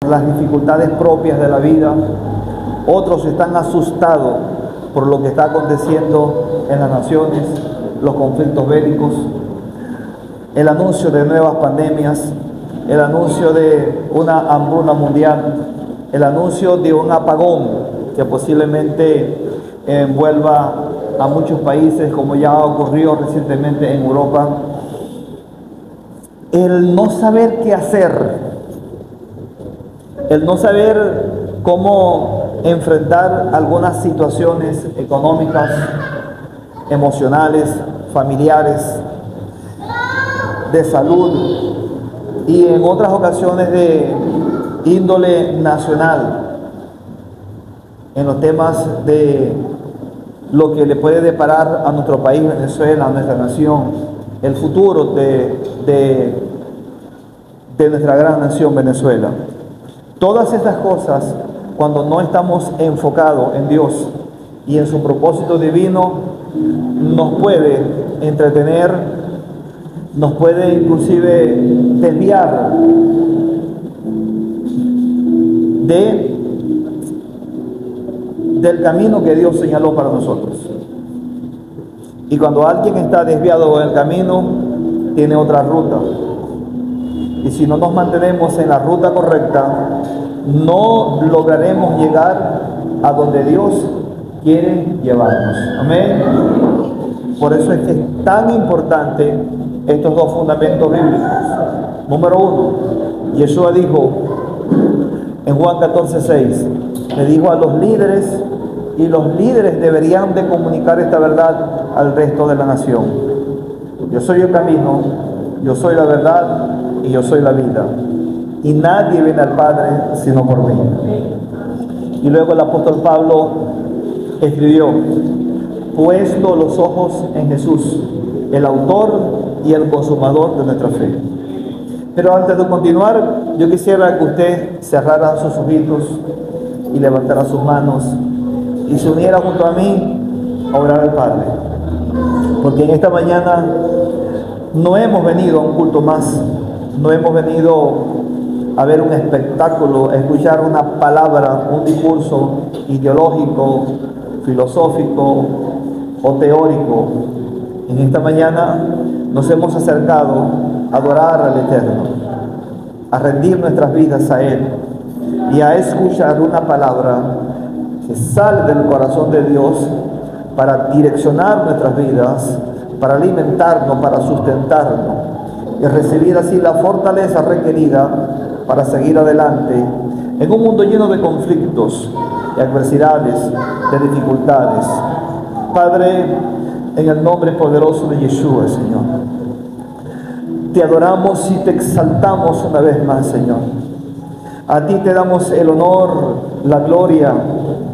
las dificultades propias de la vida. Otros están asustados por lo que está aconteciendo en las naciones, los conflictos bélicos, el anuncio de nuevas pandemias, el anuncio de una hambruna mundial, el anuncio de un apagón que posiblemente envuelva a muchos países, como ya ha ocurrido recientemente en Europa. El no saber qué hacer, el no saber cómo enfrentar algunas situaciones económicas, emocionales, familiares, de salud y en otras ocasiones de índole nacional, en los temas de lo que le puede deparar a nuestro país, Venezuela, a nuestra nación, el futuro de nuestra gran nación Venezuela. Todas estas cosas, cuando no estamos enfocados en Dios y en su propósito divino, nos puede entretener, nos puede inclusive desviar del camino que Dios señaló para nosotros. Y cuando alguien está desviado del camino, tiene otra ruta. Y si no nos mantenemos en la ruta correcta, no lograremos llegar a donde Dios quiere llevarnos. Amén. Por eso es que es tan importante estos dos fundamentos bíblicos. Número uno, Yeshua dijo en Juan 14:6, le dijo a los líderes, y los líderes deberían de comunicar esta verdad al resto de la nación. Yo soy el camino, yo soy la verdad y yo soy la vida. Y nadie viene al Padre sino por mí. Y luego el apóstol Pablo escribió, puesto los ojos en Jesús, el autor y el consumador de nuestra fe. Pero antes de continuar, yo quisiera que usted cerrara sus ojitos y levantara sus manos y se uniera junto a mí a orar al Padre. Porque en esta mañana no hemos venido a un culto más, no hemos venido a ver un espectáculo, a escuchar una palabra, un discurso ideológico, filosófico o teórico. En esta mañana nos hemos acercado a adorar al Eterno, a rendir nuestras vidas a Él y a escuchar una palabra que sale del corazón de Dios para direccionar nuestras vidas, para alimentarnos, para sustentarnos y recibir así la fortaleza requerida para seguir adelante en un mundo lleno de conflictos, de adversidades, de dificultades. Padre, en el nombre poderoso de Yeshua, Señor, te adoramos y te exaltamos una vez más, Señor. A ti te damos el honor, la gloria,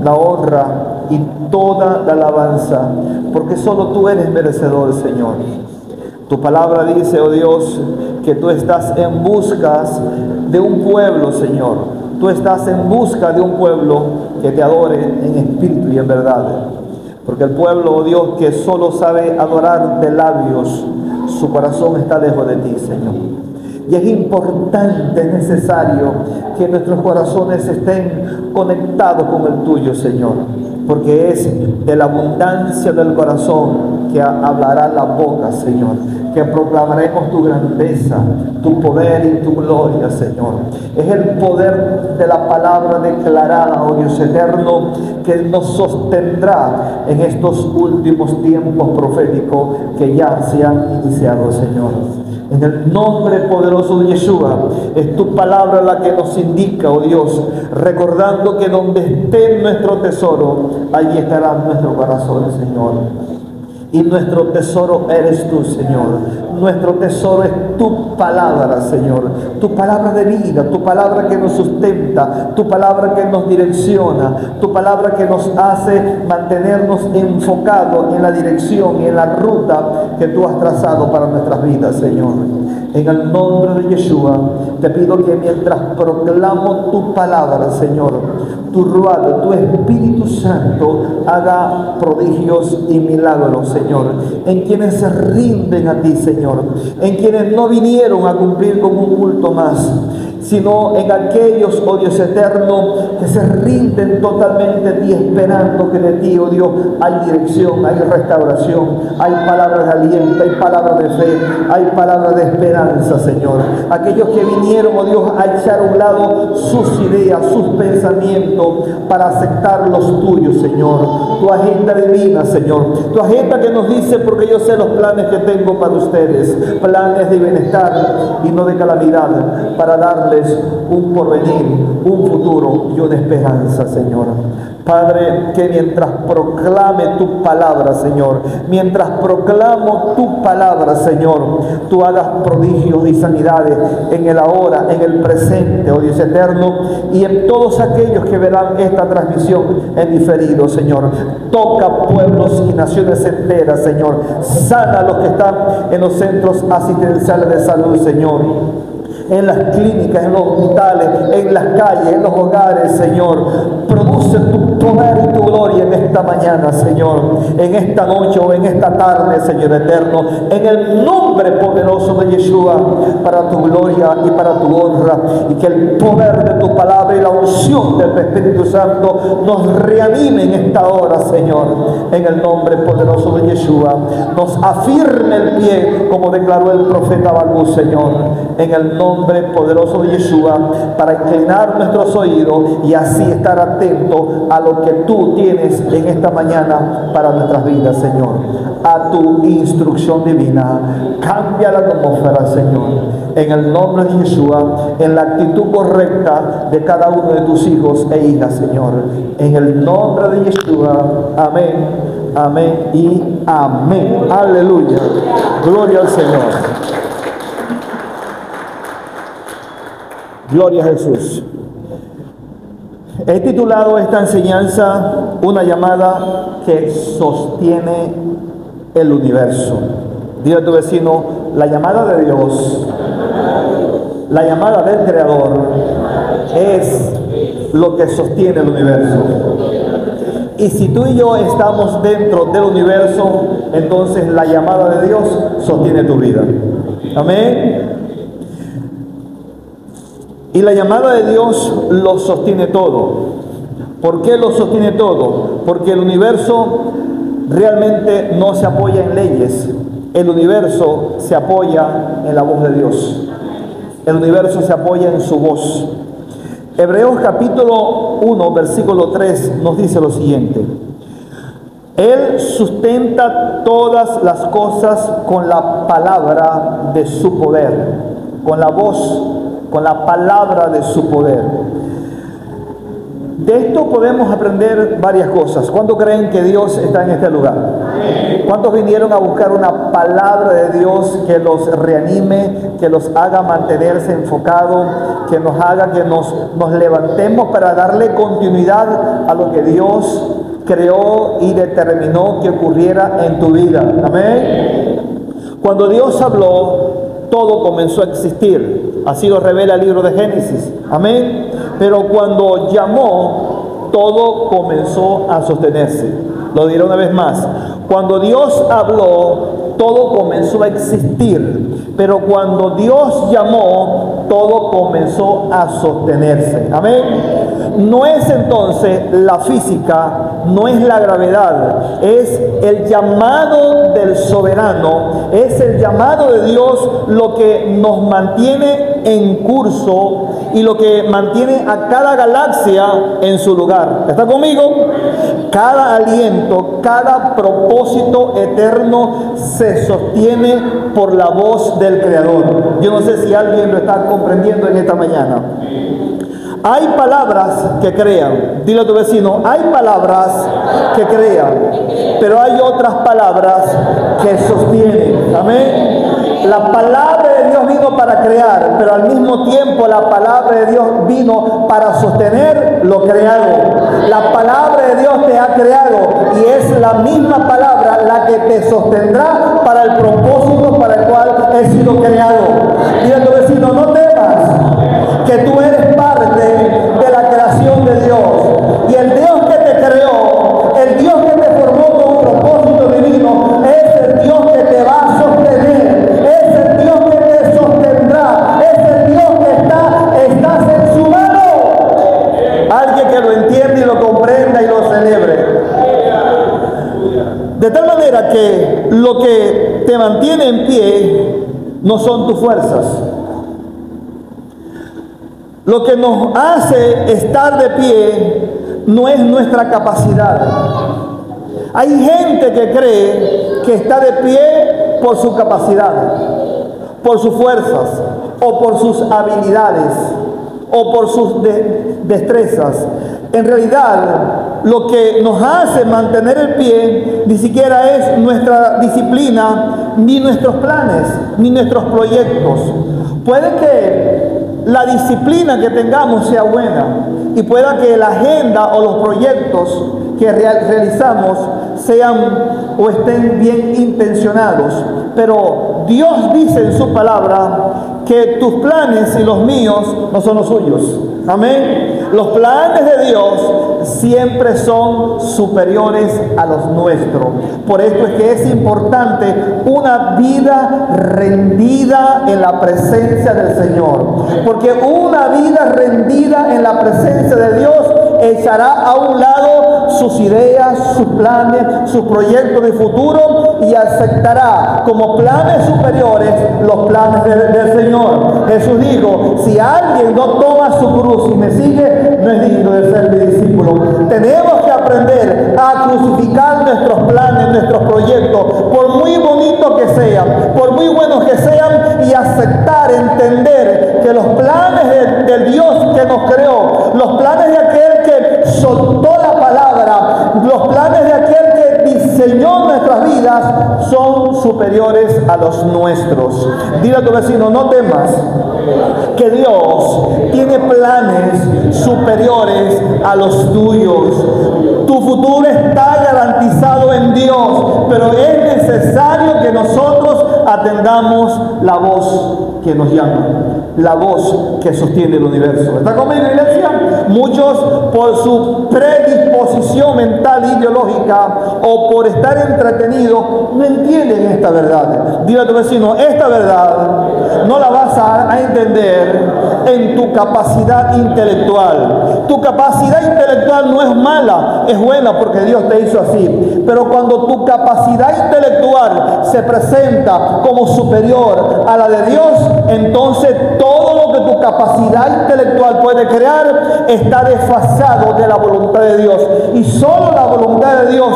la honra y toda la alabanza, porque solo tú eres merecedor, Señor. Tu palabra dice, oh Dios, que tú estás en busca de un pueblo, Señor. Tú estás en busca de un pueblo que te adore en espíritu y en verdad. Porque el pueblo, oh Dios, que solo sabe adorar de labios, su corazón está lejos de ti, Señor. Y es importante, es necesario que nuestros corazones estén conectados con el tuyo, Señor. Porque es de la abundancia del corazón que hablará la boca, Señor. Que proclamaremos tu grandeza, tu poder y tu gloria, Señor. Es el poder de la palabra declarada, oh Dios eterno, que nos sostendrá en estos últimos tiempos proféticos que ya se han iniciado, Señor. En el nombre poderoso de Yeshua, es tu palabra la que nos indica, oh Dios, recordando que donde esté nuestro tesoro, allí estará nuestro corazón, Señor. Y nuestro tesoro eres tú, Señor. Nuestro tesoro es tu palabra, Señor. Tu palabra de vida, tu palabra que nos sustenta, tu palabra que nos direcciona, tu palabra que nos hace mantenernos enfocados en la dirección y en la ruta que tú has trazado para nuestras vidas, Señor. En el nombre de Yeshua, te pido que mientras proclamo tu palabra, Señor, tu ruado, tu Espíritu Santo haga prodigios y milagros, Señor, en quienes se rinden a ti, Señor, en quienes no vinieron a cumplir con un culto más, sino en aquellos, oh Dios eterno, que se rinden totalmente a ti, esperando que de ti, oh Dios, hay dirección, hay restauración, hay palabras de aliento, hay palabras de fe, hay palabras de esperanza, Señor. Aquellos que vinieron, oh Dios, a echar a un lado sus ideas, sus pensamientos, para aceptar los tuyos, Señor. Tu agenda divina, Señor. Tu agenda que nos dice, porque yo sé los planes que tengo para ustedes, planes de bienestar y no de calamidad, para darles un porvenir, un futuro y una esperanza, Señor. Padre, que mientras proclame tu palabra, Señor, mientras proclamo tu palabra, Señor, tú hagas prodigios y sanidades en el ahora, en el presente, oh Dios eterno, y en todos aquellos que verán esta transmisión en diferido, Señor. Toca pueblos y naciones enteras, Señor. Sana a los que están en los centros asistenciales de salud, Señor, en las clínicas, en los hospitales, en las calles, en los hogares, Señor. Produce tu poder y tu gloria en esta mañana, Señor, en esta noche o en esta tarde, Señor eterno, en el nombre poderoso de Yeshua, para tu gloria y para tu honra, y que el poder de tu palabra y la unción del Espíritu Santo nos reanime en esta hora, Señor, en el nombre poderoso de Yeshua. Nos afirme el pie, como declaró el profeta Habacuc, Señor, en el nombre poderoso de Yeshua, para inclinar nuestros oídos y así estar atentos a lo que tú tienes en esta mañana para nuestras vidas, Señor, a tu instrucción divina. Cambia la atmósfera, Señor, en el nombre de Yeshua, en la actitud correcta de cada uno de tus hijos e hijas, Señor, en el nombre de Yeshua. Amén, amén y amén. Aleluya, gloria al Señor. Gloria a Jesús. He titulado esta enseñanza una llamada que sostiene el universo. Dile a tu vecino, la llamada de Dios, la llamada del Creador es lo que sostiene el universo. Y si tú y yo estamos dentro del universo, entonces la llamada de Dios sostiene tu vida. Amén. Y la llamada de Dios lo sostiene todo. ¿Por qué lo sostiene todo? Porque el universo realmente no se apoya en leyes. El universo se apoya en la voz de Dios. El universo se apoya en su voz. Hebreos capítulo 1, versículo 3 nos dice lo siguiente: Él sustenta todas las cosas con la palabra de su poder, con la voz, con la palabra de su poder. De esto podemos aprender varias cosas. ¿Cuántos creen que Dios está en este lugar? ¿Cuántos vinieron a buscar una palabra de Dios que los reanime, que los haga mantenerse enfocados, que nos haga que nos levantemos para darle continuidad a lo que Dios creó y determinó que ocurriera en tu vida? Amén. Cuando Dios habló, todo comenzó a existir. Así lo revela el libro de Génesis. Amén. Pero cuando llamó, todo comenzó a sostenerse. Lo diré una vez más. Cuando Dios habló, todo comenzó a existir. Pero cuando Dios llamó, todo comenzó a sostenerse. Amén. No es entonces la física, no es la gravedad, es el llamado del soberano, es el llamado de Dios lo que nos mantiene en curso y lo que mantiene a cada galaxia en su lugar. ¿Está conmigo? Cada aliento, cada propósito eterno se sostiene por la voz del Creador. Yo no sé si alguien lo está comprendiendo en esta mañana. Hay palabras que crean. Dile a tu vecino, hay palabras que crean, pero hay otras palabras que sostienen. Amén. La palabra de Dios vino para crear, pero al mismo tiempo la palabra de Dios vino para sostener lo creado. La palabra de Dios te ha creado y es la misma palabra la que te sostendrá para el propósito para el cual he sido creado. Dile a tu vecino, no temas, que tú eres parte de la creación de Dios. Y el Dios que te creó, el Dios que te formó con un propósito divino, es el Dios que te va a sostener, es el Dios que te sostendrá, es el Dios que está manera que lo que te mantiene en pie no son tus fuerzas. Lo que nos hace estar de pie no es nuestra capacidad. Hay gente que cree que está de pie por su capacidad, por sus fuerzas, o por sus habilidades, o por sus destrezas. En realidad, lo que nos hace mantener el pie ni siquiera es nuestra disciplina, ni nuestros planes, ni nuestros proyectos. Puede que la disciplina que tengamos sea buena y pueda que la agenda o los proyectos que realizamos sean o estén bien intencionados, pero Dios dice en su palabra que tus planes y los míos no son los suyos. Amén. Los planes de Dios siempre son superiores a los nuestros. Por esto es que es importante una vida rendida en la presencia del Señor. Porque una vida rendida en la presencia de Dios echará a un lado sus ideas, sus planes, sus proyectos de futuro y aceptará como planes superiores los planes del Señor. Jesús dijo: si alguien no toma su cruz y me sigue, no es digno de ser mi discípulo. Tenemos que aprender a crucificar nuestros planes, nuestros proyectos, por muy bonitos que sean, por muy buenos que sean, y aceptar, entender que los planes del Dios que nos creó, los planes de aquel que soltó la palabra, los planes de aquel que diseñó nuestras vidas, son superiores a los nuestros. Dile a tu vecino: no temas, que Dios tiene planes superiores a los tuyos. Tu futuro está garantizado en Dios, pero es necesario que nosotros atendamos la voz que nos llama, la voz que sostiene el universo. ¿Está conmigo, iglesia? Muchos, por su predisposición mental e ideológica o por estar entretenidos, no entienden esta verdad. Dile a tu vecino: esta verdad no la vas a entender en tu capacidad intelectual. Tu capacidad intelectual no es mala, es buena porque Dios te hizo así. Pero cuando tu capacidad intelectual se presenta como superior a la de Dios, entonces todo lo que tu capacidad intelectual puede crear está desfasado de la voluntad de Dios. Y solo la voluntad de Dios,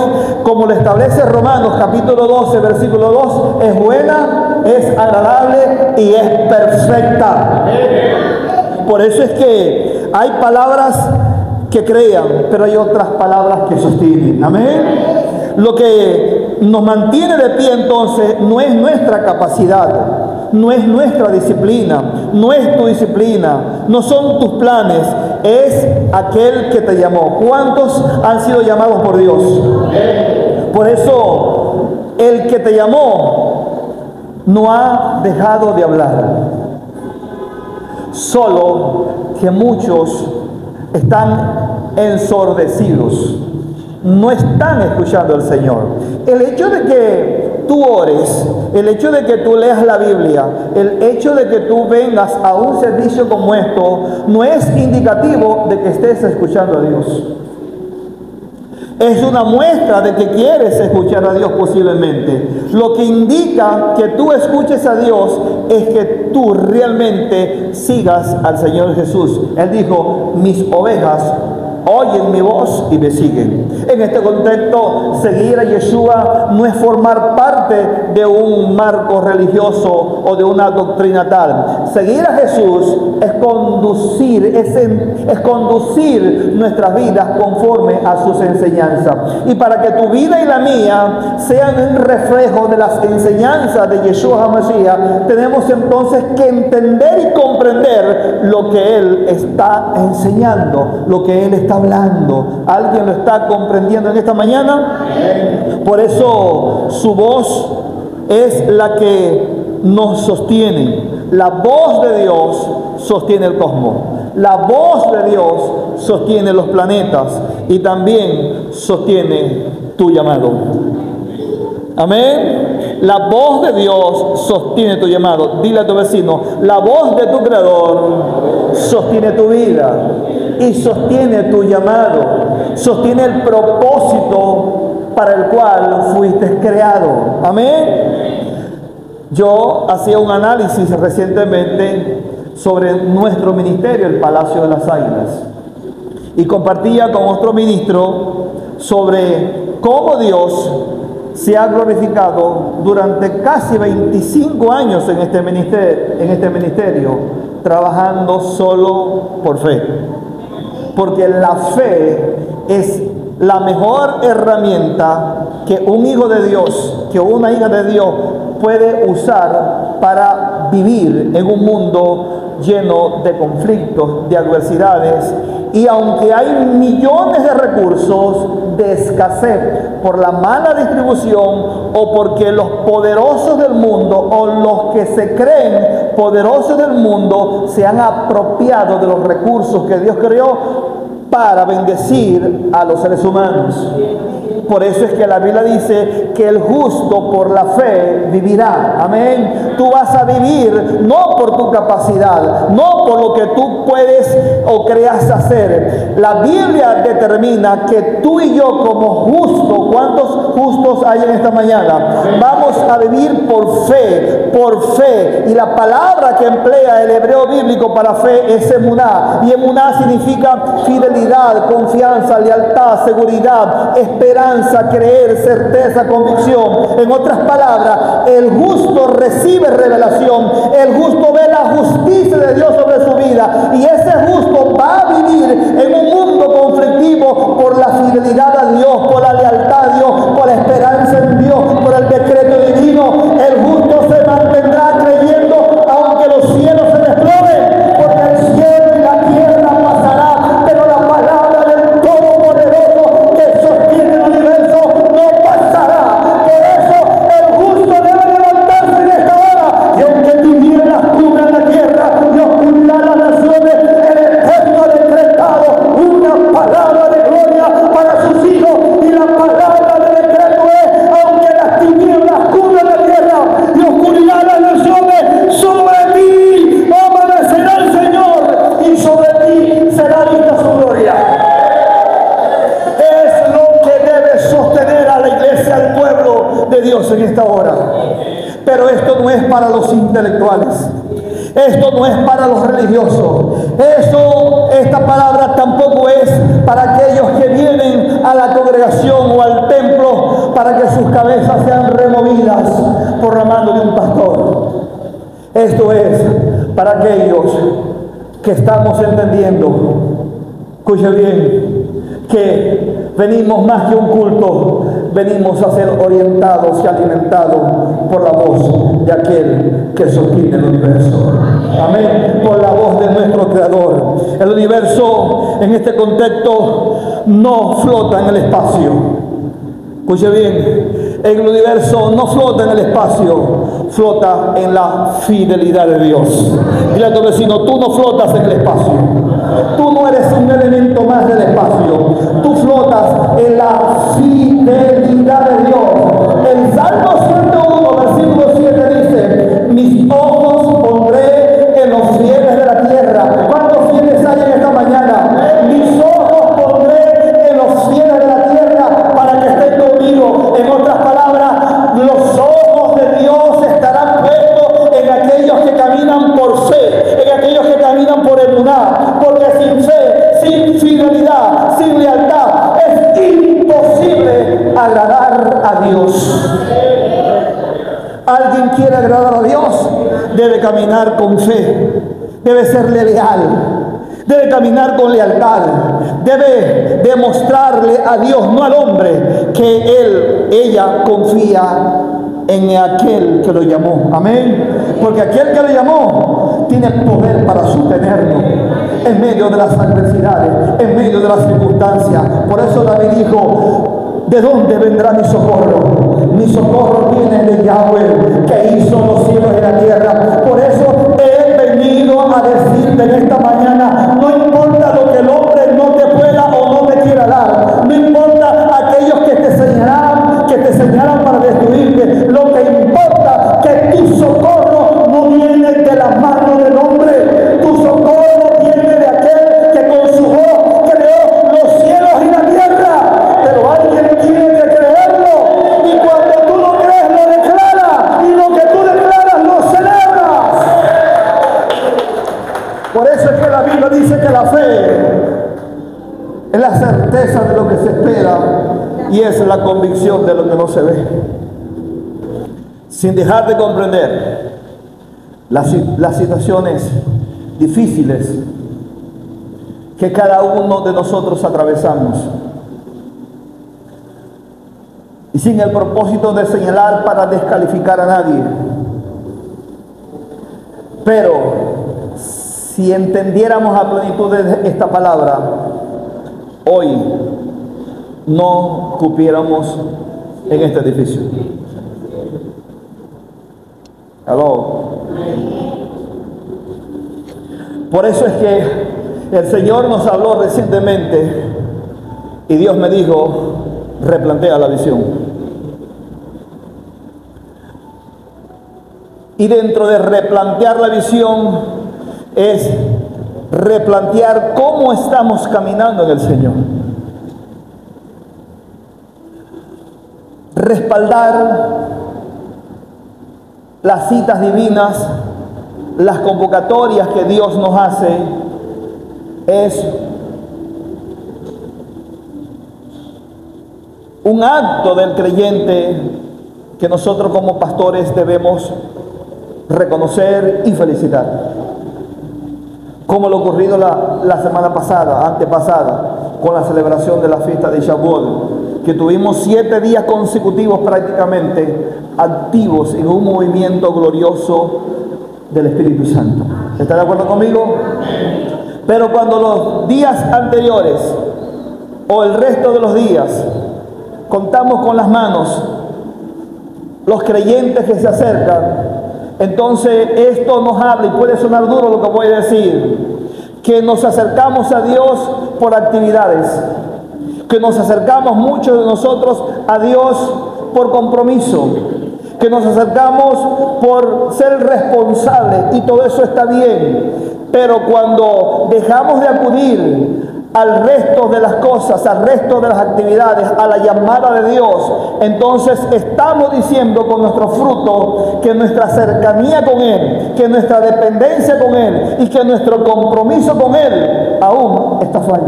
como lo establece Romanos capítulo 12, versículo 2, es buena, es agradable y es perfecta. Por eso es que hay palabras que crean, pero hay otras palabras que sostienen. Amén. Lo que nos mantiene de pie entonces no es nuestra capacidad, no es nuestra disciplina, no es tu disciplina, no son tus planes, es aquel que te llamó. ¿Cuántos han sido llamados por Dios? Por eso el que te llamó no ha dejado de hablar, solo que muchos están ensordecidos, no están escuchando al Señor. El hecho de que tú ores, el hecho de que tú leas la Biblia, el hecho de que tú vengas a un servicio como esto, no es indicativo de que estés escuchando a Dios. Es una muestra de que quieres escuchar a Dios posiblemente. Lo que indica que tú escuches a Dios es que tú realmente sigas al Señor Jesús. Él dijo: mis ovejas oyen mi voz y me siguen. En este contexto, seguir a Yeshua no es formar parte de un marco religioso o de una doctrina tal. Seguir a Jesús es conducir nuestras vidas conforme a sus enseñanzas. Y para que tu vida y la mía sean un reflejo de las enseñanzas de Yeshua HaMashiach, tenemos entonces que entender y comprender lo que Él está enseñando, lo que Él está hablando. ¿Alguien lo está comprendiendo en esta mañana? Por eso su voz es la que nos sostiene. La voz de Dios sostiene el cosmos. La voz de Dios sostiene los planetas y también sostiene tu llamado. Amén. La voz de Dios sostiene tu llamado. Dile a tu vecino: la voz de tu Creador sostiene tu vida y sostiene tu llamado, sostiene el propósito para el cual fuiste creado. Amén. Yo hacía un análisis recientemente sobre nuestro ministerio, el Palacio de las Águilas, y compartía con otro ministro sobre cómo Dios se ha glorificado durante casi 25 años en este ministerio, trabajando solo por fe. Porque la fe es la mejor herramienta que un hijo de Dios, que una hija de Dios puede usar para vivir en un mundo lleno de conflictos, de adversidades, y aunque hay millones de recursos de escasez por la mala distribución o porque los poderosos del mundo o los que se creen poderosos del mundo se han apropiado de los recursos que Dios creó para bendecir a los seres humanos. Por eso es que la Biblia dice que el justo por la fe vivirá. Amén. Tú vas a vivir no por tu capacidad, no por lo que tú puedes o creas hacer. La Biblia determina que tú y yo como justos, ¿cuántos justos hay en esta mañana? Vamos a vivir por fe, por fe. Y la palabra que emplea el hebreo bíblico para fe es emuná. Y emuná significa fidelidad, confianza, lealtad, seguridad, esperanza, creer, certeza, convicción. En otras palabras, el justo recibe revelación, el justo ve la justicia de Dios sobre su vida, y ese justo va a vivir en un mundo conflictivo por la fidelidad a Dios, por la lealtad a Dios, por la esperanza en Dios, por el decreto divino. El justo se mantendrá creyendo aunque los cielos se desplomen, porque el cielo y la tierra pasará, pero la palabra del Todopoderoso que sostiene el universo no pasará. Por eso el justo debe levantarse en esta hora, y aunque tinieblas cubran la tierra y oscuridad las naciones, el Eterno ha decretado una palabra de gloria para sus hijos, y la palabra de decreto es: aunque las tinieblas cubran la tierra y oscuridad las naciones, sobre ti amanecerá el Señor, y sobre ti será vista su gloria. Es lo que debe sostener a la iglesia, al pueblo de Dios en esta hora. Pero esto no es para los intelectuales, esto no es para los religiosos, esta palabra tampoco es para aquellos que vienen a la congregación o al templo para que sus cabezas sean removidas por la mano de un pastor. Esto es para aquellos que estamos entendiendo, escuche bien, que venimos más que un culto, venimos a ser orientados y alimentados por la voz de aquel que sostiene el universo. Amén. Por la voz de nuestro Creador. El universo en este contexto no flota en el espacio. Escuche bien, el universo no flota en el espacio, flota en la fidelidad de Dios. Dile a tu vecino: tú no flotas en el espacio, tú no eres un elemento más del espacio, tú flotas en la fidelidad de Dios. El Salmo 101, versículo 7 dice: mis ojos pondré en los fieles de la tierra. ¿Cuántos fieles hay en esta mañana? Mis ojos pondré en los fieles de la tierra para que estén conmigo. En otras palabras, los ojos de Dios estarán puestos en aquellos que caminan por fe, en aquellos que caminan por emuná, porque sin fe, sin fidelidad, sin lealtad, es imposible agradar a Dios. Alguien quiere agradar a Dios, debe caminar con fe, debe serle leal, debe caminar con lealtad, debe demostrarle a Dios, no al hombre, que ella confía en aquel que lo llamó. Amén. Porque aquel que lo llamó tiene poder para sostenerlo en medio de las adversidades, en medio de las circunstancias. Por eso David dijo: ¿de dónde vendrá mi socorro? Mi socorro viene de Yahweh, que hizo los cielos y la tierra. Por eso he venido a decirte en esta mañana: no importa lo que el hombre no te pueda o no te quiera dar, no importa aquellos que te señalan para destruirte, lo que importa es que tu socorro no viene de la mano del hombre, tu socorro viene de aquel que con su voz creó los cielos y la tierra. Pero alguien tiene que creer es la certeza de lo que se espera y es la convicción de lo que no se ve. Sin dejar de comprender las situaciones difíciles que cada uno de nosotros atravesamos. Y sin el propósito de señalar para descalificar a nadie. Pero si entendiéramos a plenitud de esta palabra, hoy no cupiéramos en este edificio. Aló. Por eso es que el Señor nos habló recientemente y Dios me dijo: replantea la visión. Y dentro de replantear la visión es replantear cómo estamos caminando en el Señor. Respaldar las citas divinas, las convocatorias que Dios nos hace, es un acto del creyente que nosotros como pastores debemos reconocer y felicitar. Como lo ocurrido la semana pasada, antepasada, con la celebración de la fiesta de Shavuot, que tuvimos 7 días consecutivos prácticamente activos en un movimiento glorioso del Espíritu Santo. ¿Está de acuerdo conmigo? Pero cuando los días anteriores o el resto de los días contamos con las manos los creyentes que se acercan, entonces esto nos habla, y puede sonar duro lo que voy a decir, que nos acercamos a Dios por actividades, que nos acercamos muchos de nosotros a Dios por compromiso, que nos acercamos por ser responsables, y todo eso está bien, pero cuando dejamos de acudir al resto de las cosas, al resto de las actividades, a la llamada de Dios, entonces estamos diciendo con nuestro fruto que nuestra cercanía con Él, que nuestra dependencia con Él y que nuestro compromiso con Él aún está fallo.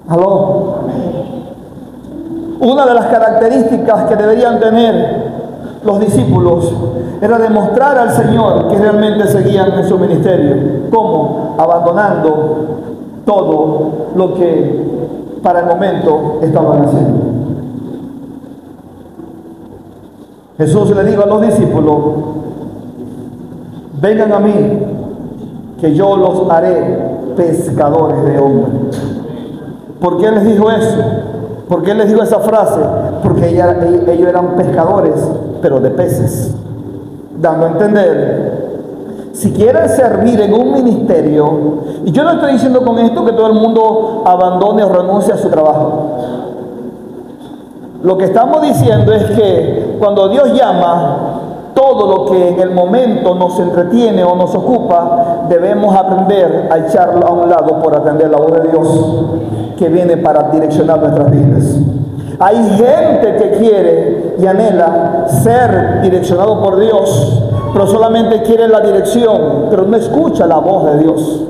¿Aló? Una de las características que deberían tener los discípulos era demostrar al Señor que realmente seguían en su ministerio. ¿Cómo? Abandonando todo lo que para el momento estaban haciendo. Jesús le dijo a los discípulos: vengan a mí, que yo los haré pescadores de hombres. ¿Por qué les dijo eso? ¿Por qué les dijo esa frase? Porque ellos eran pescadores, pero de peces, dando a entender, si quieren servir en un ministerio, y yo no estoy diciendo con esto que todo el mundo abandone o renuncie a su trabajo. Lo que estamos diciendo es que cuando Dios llama, todo lo que en el momento nos entretiene o nos ocupa, debemos aprender a echarlo a un lado por atender la voz de Dios que viene para direccionar nuestras vidas. Hay gente que quiere y anhela ser direccionado por Dios, pero solamente quiere la dirección, pero no escucha la voz de Dios.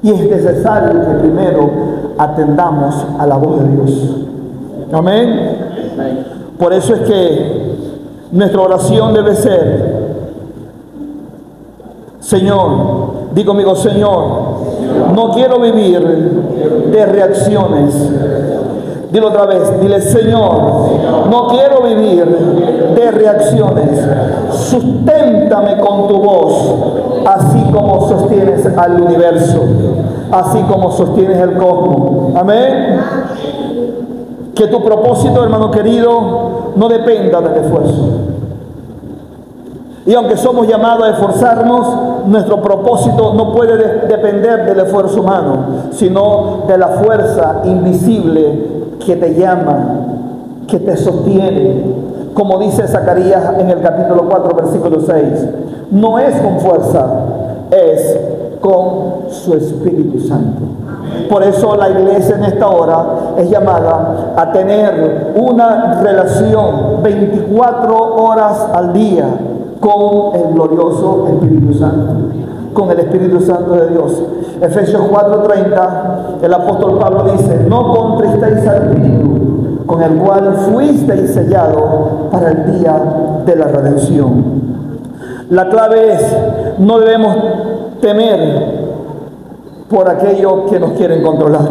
Y es necesario que primero atendamos a la voz de Dios. Amén. Por eso es que nuestra oración debe ser: Señor, di conmigo, Señor, no quiero vivir de reacciones. Dilo otra vez, dile: Señor, no quiero vivir de reacciones. Susténtame con tu voz, así como sostienes al universo, así como sostienes el cosmos. Amén. Que tu propósito, hermano querido, no dependa del esfuerzo. Y aunque somos llamados a esforzarnos, nuestro propósito no puede depender del esfuerzo humano, sino de la fuerza invisible que te llama, que te sostiene. Como dice Zacarías en el capítulo 4, versículo 6, no es con fuerza, es con su Espíritu Santo. Por eso la iglesia en esta hora es llamada a tener una relación 24 horas al día con el glorioso Espíritu Santo. con el Espíritu Santo de Dios. Efesios 4:30, el apóstol Pablo dice: no contristéis al Espíritu, con el cual fuisteis sellados para el día de la redención. La clave es: no debemos temer por aquellos que nos quieren controlar.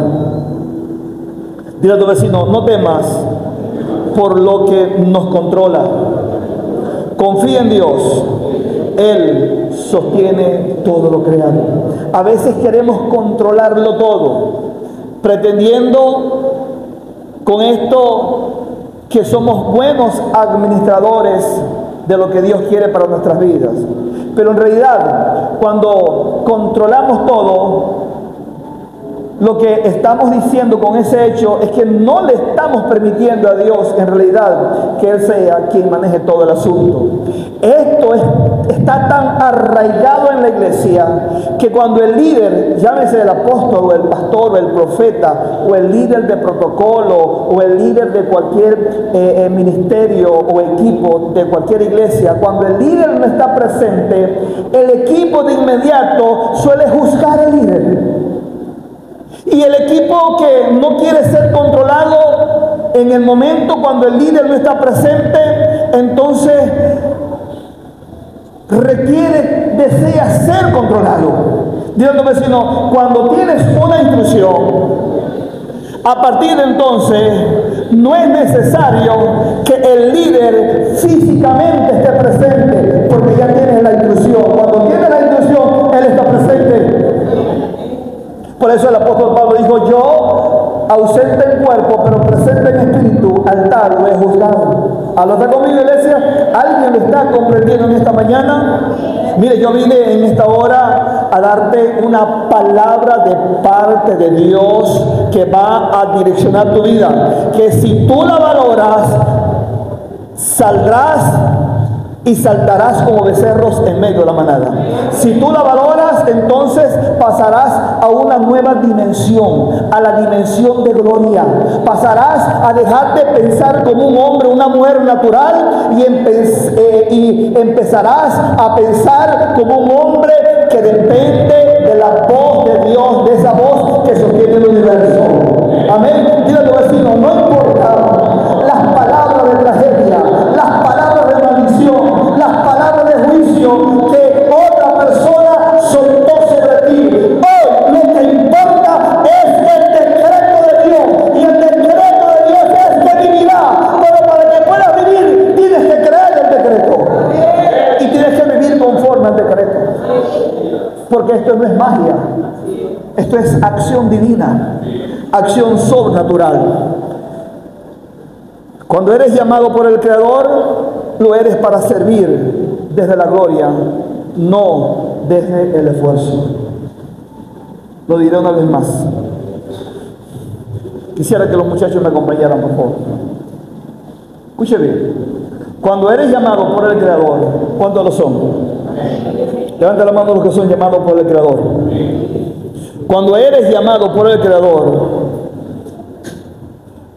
Dile a tu vecino: no temas por lo que nos controla. Confía en Dios. Él sostiene todo lo creado. A veces queremos controlarlo todo, pretendiendo con esto que somos buenos administradores de lo que Dios quiere para nuestras vidas. Pero en realidad, cuando controlamos todo, lo que estamos diciendo con ese hecho es que no le estamos permitiendo a Dios en realidad que Él sea quien maneje todo el asunto. Esto está tan arraigado en la iglesia que cuando el líder, llámese el apóstol o el pastor o el profeta o el líder de protocolo o el líder de cualquier ministerio o equipo de cualquier iglesia, cuando el líder no está presente, el equipo de inmediato suele juzgar al líder. Y el equipo que no quiere ser controlado en el momento cuando el líder no está presente, entonces desea ser controlado. Dile a tu vecino: cuando tienes una instrucción, a partir de entonces no es necesario que el líder físicamente esté presente, porque ya tienes la instrucción. Cuando tienes la instrucción, él está presente. Por eso el apóstol Pablo dijo: yo, ausente en cuerpo, pero presente en espíritu, al tal lo he juzgado. ¿A lo está conmigo, iglesia? ¿Alguien lo está comprendiendo en esta mañana? Mire, yo vine en esta hora a darte una palabra de parte de Dios que va a direccionar tu vida. Que si tú la valoras, saldrás y saltarás como becerros en medio de la manada. Si tú la valoras, entonces pasarás a una nueva dimensión, a la dimensión de gloria. Pasarás a dejar de pensar como un hombre, una mujer natural, y empezarás a pensar como un hombre que depende de la voz de Dios, de esa voz que sostiene el universo. Amén. Dile a tu vecino: no importa las palabras de tragedia, las palabras de maldición, las palabras de juicio que otra persona soltó sobre ti. Hoy lo que importa es el decreto de Dios, y el decreto de Dios es que vivirá. Pero para que puedas vivir, tienes que creer el decreto y tienes que vivir conforme al decreto, porque esto no es magia, esto es acción divina, acción sobrenatural. Cuando eres llamado por el Creador, lo eres para servir desde la gloria, no desde el esfuerzo. Lo diré una vez más. Quisiera que los muchachos me acompañaran, por favor. Escuche bien. Cuando eres llamado por el Creador, ¿cuántos lo son? Levanta la mano los que son llamados por el Creador. Cuando eres llamado por el Creador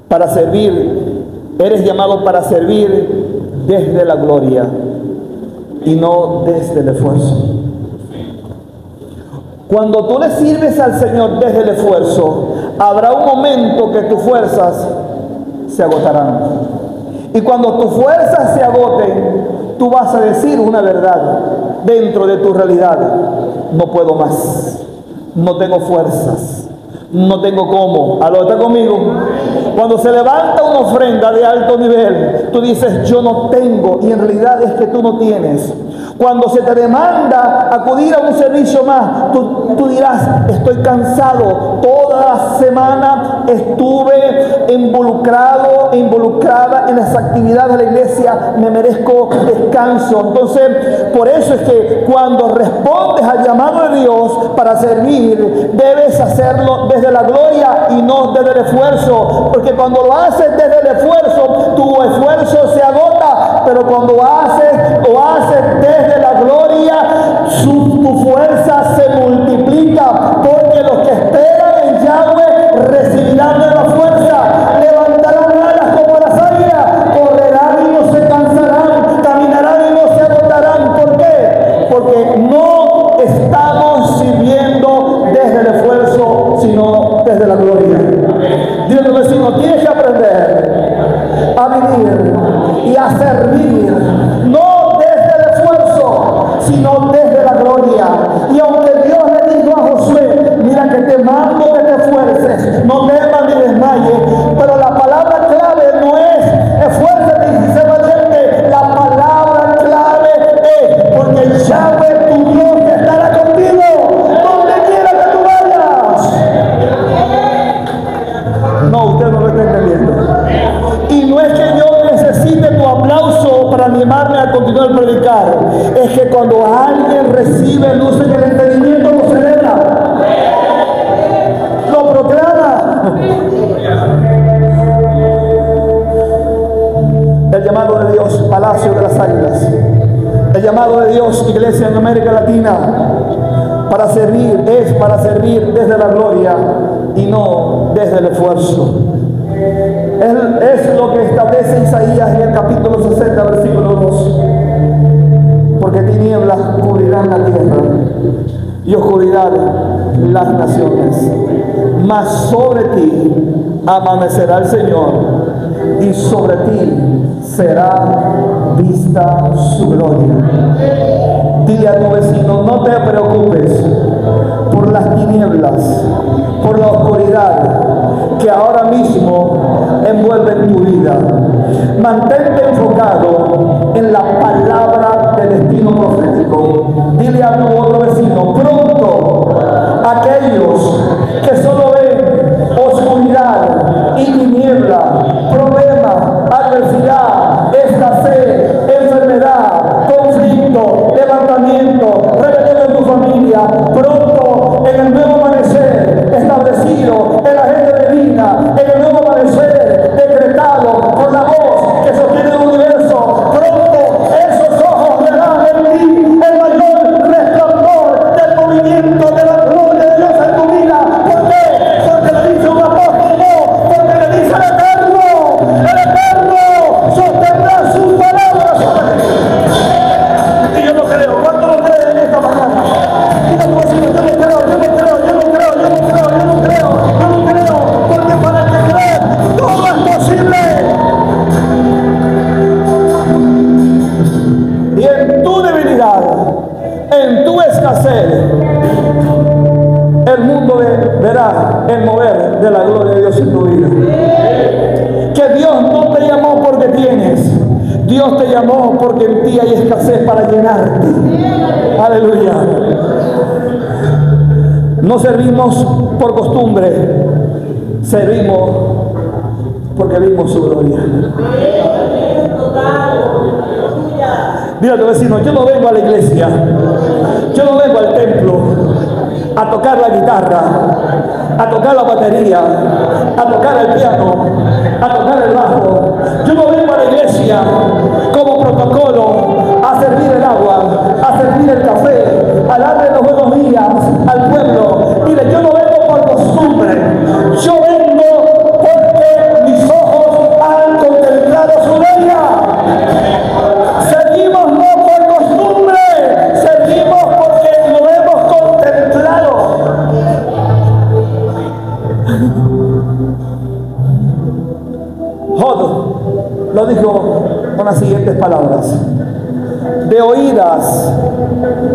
para servir, eres llamado para servir desde la gloria y no desde el esfuerzo. Cuando tú le sirves al Señor desde el esfuerzo, habrá un momento que tus fuerzas se agotarán. Y cuando tus fuerzas se agoten, tú vas a decir una verdad dentro de tu realidad: no puedo más, no tengo fuerzas, no tengo cómo. ¿Aló, está conmigo? Cuando se levanta una ofrenda de alto nivel, tú dices: yo no tengo, y en realidad es que tú no tienes. Cuando se te demanda acudir a un servicio más, tú dirás: estoy cansado, toda la semana estuve involucrado e involucrada en las actividades de la iglesia, me merezco descanso. Entonces, por eso es que cuando respondes al llamado de Dios para servir, debes hacerlo desde la gloria y no desde el esfuerzo, porque cuando lo haces desde el esfuerzo, tu esfuerzo se agota, pero cuando lo haces desde la gloria, tu fuerza se multiplica, porque los que esperan en Yahweh recibirán nueva fuerza, levantarán alas como las águilas, correrán y no se cansarán, caminarán y no se agotarán. ¿Por qué? Porque no estamos esfuerzo, sino desde la gloria. Dile a tu vecino, tienes que aprender a vivir y a servir, no desde el esfuerzo, sino desde la gloria. Y aunque Dios le dijo a Josué, mira que te mando que te esfuerces, no temas ni desmayes, pero la palabra clave no es esfuérzate y sé valiente, la palabra clave es porque Yahweh tu Dios estará contigo donde quiera que tú vayas. No, usted no lo está entendiendo. Y no es que yo necesite tu aplauso para animarme a continuar a predicar, es que cuando alguien recibe luz en el entendimiento lo celebra, lo proclama. El llamado de Dios, Palacio de las Águilas, el llamado de Dios, Iglesia en América Latina, para servir, es para servir desde la gloria y no desde el esfuerzo. Es lo que establece Isaías en el capítulo 60, versículo 2. Porque tinieblas cubrirán la tierra y oscuridad las naciones. Mas sobre ti amanecerá el Señor y sobre ti será vista su gloria. Dile a tu vecino, no te preocupes por las tinieblas, por la oscuridad que ahora mismo envuelven tu vida. Mantente enfocado en la palabra de destino profético. Dile a tu otro vecino, pronto aquellos que solo ven oscuridad y tiniebla, problema, adversidad, escasez, enfermedad, conflicto, levantamiento, rebelión en tu familia, pronto en el nuevo amanecer establecido en la agenda divina, en el nuevo amanecer decretado por la voz que sostiene el universo, pronto esos ojos verán en ti el mayor resplandor del movimiento de la gloria de Dios en tu vida. ¿Por qué? Porque le dice un apóstol, no, porque le dice el Eterno sostendrá sus palabras sobre ti. Y yo no creo. ¿Cuánto lo creen en esta mañana? Diga tu vecino, yo no creo, porque para el que cree todo es posible. Y en tu debilidad, en tu escasez, el mundo verá el mover de la gloria de Dios en tu vida. Que Dios no te llamó porque tienes, Dios te llamó porque en ti hay escasez para llenarte. Aleluya. No servimos por costumbre, servimos porque vimos su gloria. Mira a tu vecino, yo no vengo a la iglesia, yo no vengo al templo a tocar la guitarra, a tocar la batería, a tocar el piano, a tocar el bajo. Yo no vengo a la iglesia como protocolo a servir el agua, a servir el café, a darle los buenos días al pueblo. Mire, yo no vengo por costumbre, yo vengo porque mis ojos han contemplado su gloria. Servimos no por costumbre, servimos porque lo hemos contemplado. Job lo dijo con las siguientes palabras: de oídas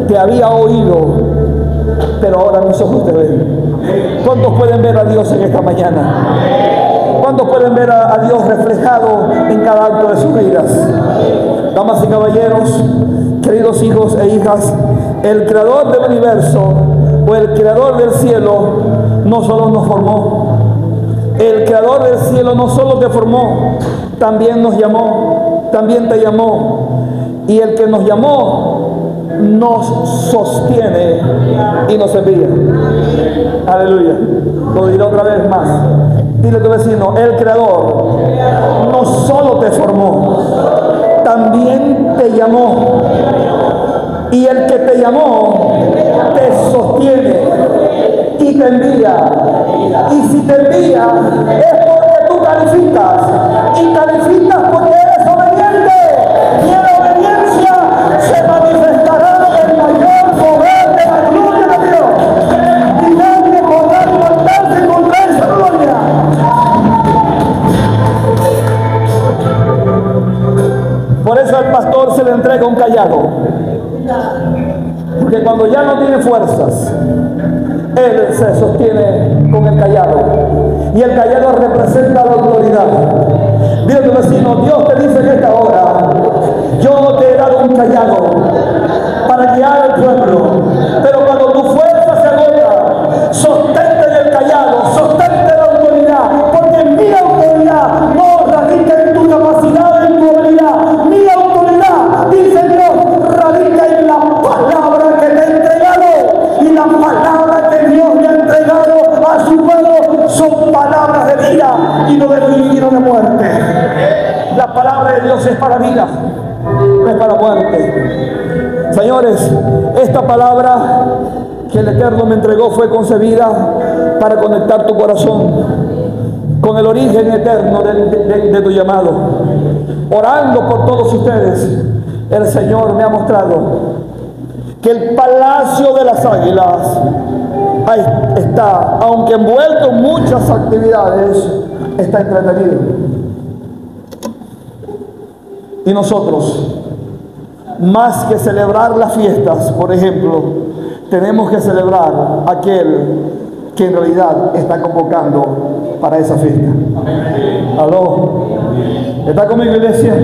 te había oído, pero ahora mis ojos te ven. ¿Cuántos pueden ver a Dios en esta mañana? ¿Cuántos pueden ver a Dios reflejado en cada acto de sus vidas? Damas y caballeros, queridos hijos e hijas, el creador del universo o el creador del cielo no solo nos formó. El creador del cielo no solo te formó, también nos llamó, también te llamó. Y el que nos llamó nos sostiene y nos envía. Aleluya. Lo diré otra vez más. Dile a tu vecino, el creador no solo te formó, también te llamó. Y el que te llamó te sostiene y te envía. Y si te envía es porque tú calificas, y calificas porque eres obediente. Y en la obediencia se manifestará el mayor poder de la gloria de Dios. Y nadie podrá fuerzas, él se sostiene con el cayado. Y el cayado representa la autoridad. Dile a tu vecino, Dios te dice en esta hora, yo te he dado un cayado para guiar al pueblo. Pero cuando tu fuerza se agota, sostente el cayado, sostente la autoridad. Porque mi autoridad no radica en tu capacidad, en tu habilidad. Mi autoridad, dice Dios, radica en la palabra que te he entregado. Y la palabra que Dios le ha entregado a su pueblo son palabras de vida y no de muerte. La palabra de Dios es para vida, no es para muerte. Señores, esta palabra que el Eterno me entregó fue concebida para conectar tu corazón con el origen eterno de tu llamado. Orando por todos ustedes, el Señor me ha mostrado que el palacio de las águilas ahí está, aunque envuelto en muchas actividades, está entretenido. Y nosotros, más que celebrar las fiestas, por ejemplo, tenemos que celebrar aquel que en realidad está convocando para esa fiesta. ¿Aló? ¿Está conmigo, iglesia?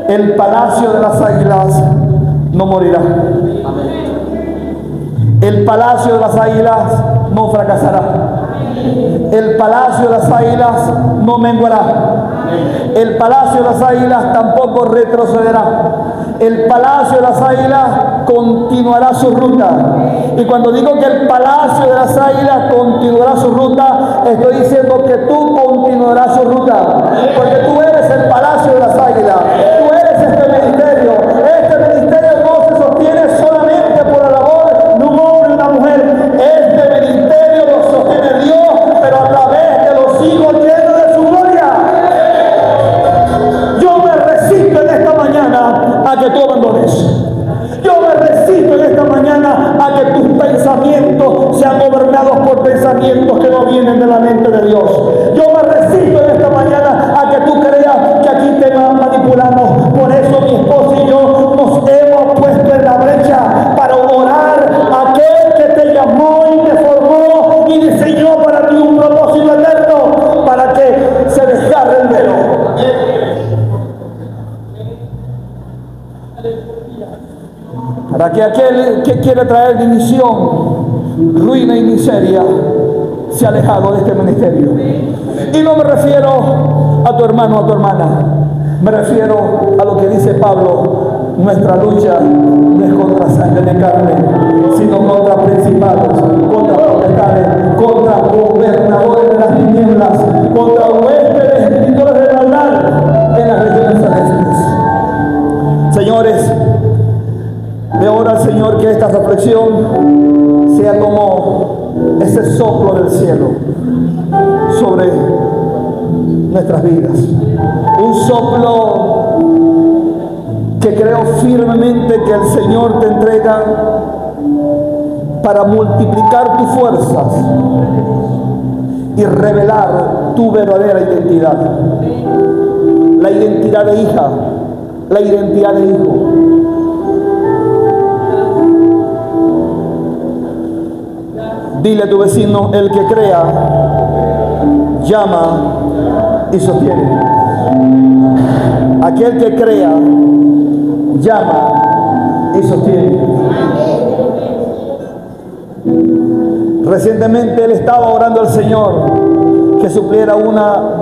El palacio de las águilas no morirá. El palacio de las águilas no fracasará. El palacio de las águilas no menguará. El palacio de las águilas tampoco retrocederá. El palacio de las águilas continuará su ruta. Y cuando digo que el palacio de las águilas continuará su ruta, estoy diciendo que tú continuarás su ruta. Porque tú eres el palacio de las águilas. Tú eres este ministerio. Este ministerio no se sostiene solamente por la labor de un hombre y una mujer. Este ministerio lo sostiene Dios, pero a través de los hijos llenos de su gloria. Yo me resisto en esta mañana a que tú abandones. Yo me resisto en esta mañana a que tus pensamientos sean gobernados por pensamientos que no vienen de la mente de Dios. Yo me resisto en esta mañana a que tú creas que aquí te manipulamos. Por eso mi esposa y yo nos hemos puesto en la brecha para orar a aquel que te llamó y te formó y diseñó para ti un propósito eterno, para que se desgarre el velo. Para que aquel que quiere traer división, ruina y miseria se ha alejado de este ministerio. Y no me refiero a tu hermano o a tu hermana, me refiero a lo que dice Pablo: nuestra lucha no es contra sangre de carne, sino contra principados, contra potestades, contra gobernadores de las tinieblas, contra huéspedes espirituales de maldad en las regiones celestes. Señores, le oro al Señor que esta reflexión sea como ese soplo del cielo sobre nuestras vidas. Un soplo que creo firmemente que el Señor te entrega para multiplicar tus fuerzas y revelar tu verdadera identidad. La identidad de hija, la identidad de hijo. Dile a tu vecino: el que crea, llama y sostiene. Aquel que crea, llama y sostiene. Recientemente él estaba orando al Señor que supliera una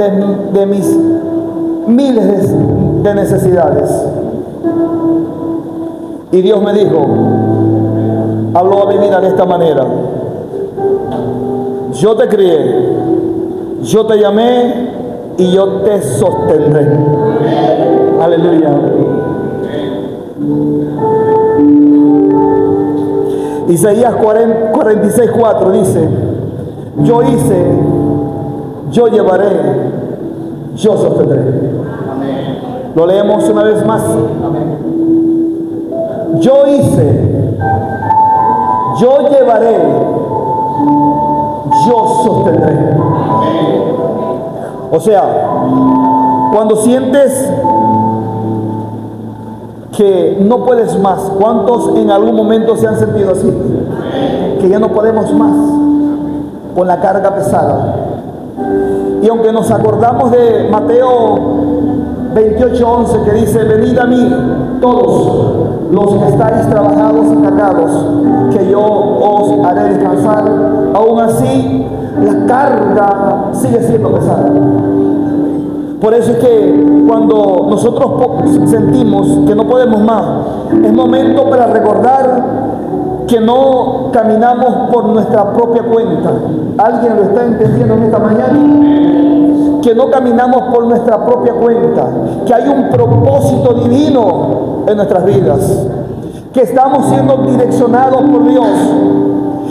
de mis miles de necesidades. Y Dios me dijo, habló a mi vida de esta manera: yo te crié, yo te llamé y yo te sostendré. Aleluya. Isaías 46:4 dice: yo hice, yo llevaré, yo sostendré. Lo leemos una vez más. Yo hice, yo llevaré, yo sostendré. O sea, cuando sientes que no puedes más. ¿Cuántos en algún momento se han sentido así? Que ya no podemos más con la carga pesada. Y aunque nos acordamos de Mateo 28:11, que dice: venid a mí todos los que estáis trabajados y cargados, que yo os haré descansar. Aún así, la carga sigue siendo pesada. Por eso es que cuando nosotros sentimos que no podemos más, es momento para recordar que no caminamos por nuestra propia cuenta. ¿Alguien lo está entendiendo en esta mañana? Que no caminamos por nuestra propia cuenta, que hay un propósito divino en nuestras vidas, que estamos siendo direccionados por Dios.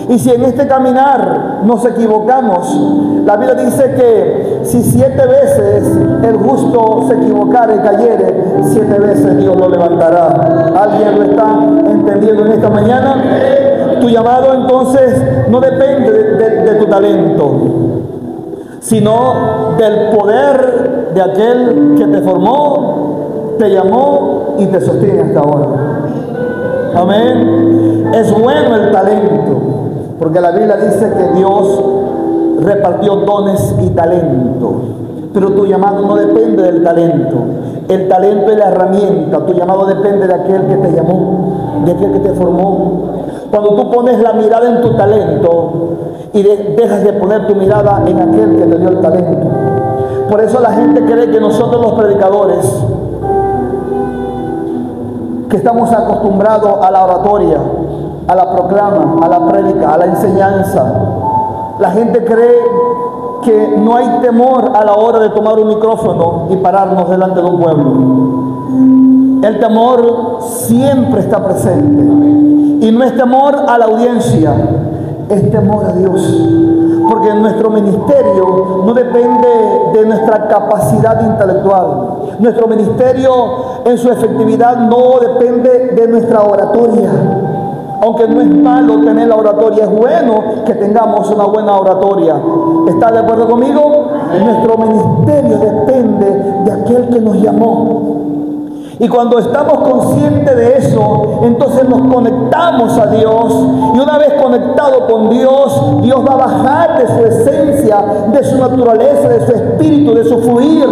Y si en este caminar nos equivocamos, la Biblia dice que si 7 veces el justo se equivocare y cayere, 7 veces Dios lo levantará. ¿Alguien lo está entendiendo en esta mañana? Tu llamado entonces no depende de tu talento, sino del poder de aquel que te formó, te llamó y te sostiene hasta ahora. Amén. Es bueno el talento, porque la Biblia dice que Dios repartió dones y talento. Pero tu llamado no depende del talento. El talento es la herramienta. Tu llamado depende de aquel que te llamó, de aquel que te formó. Cuando tú pones la mirada en tu talento y dejas de poner tu mirada en aquel que te dio el talento. Por eso la gente cree que nosotros los predicadores, que estamos acostumbrados a la oratoria, a la proclama, a la prédica, a la enseñanza, la gente cree que no hay temor a la hora de tomar un micrófono y pararnos delante de un pueblo. El temor siempre está presente. Y no es temor a la audiencia, es temor a Dios. Porque nuestro ministerio no depende de nuestra capacidad intelectual. Nuestro ministerio en su efectividad no depende de nuestra oratoria. Aunque no es malo tener la oratoria, es bueno que tengamos una buena oratoria. ¿Está de acuerdo conmigo? Nuestro ministerio depende de aquel que nos llamó. Y cuando estamos conscientes de eso, entonces nos conectamos a Dios. Y una vez conectado con Dios, Dios va a bajar de su esencia, de su naturaleza, de su espíritu, de su fluir.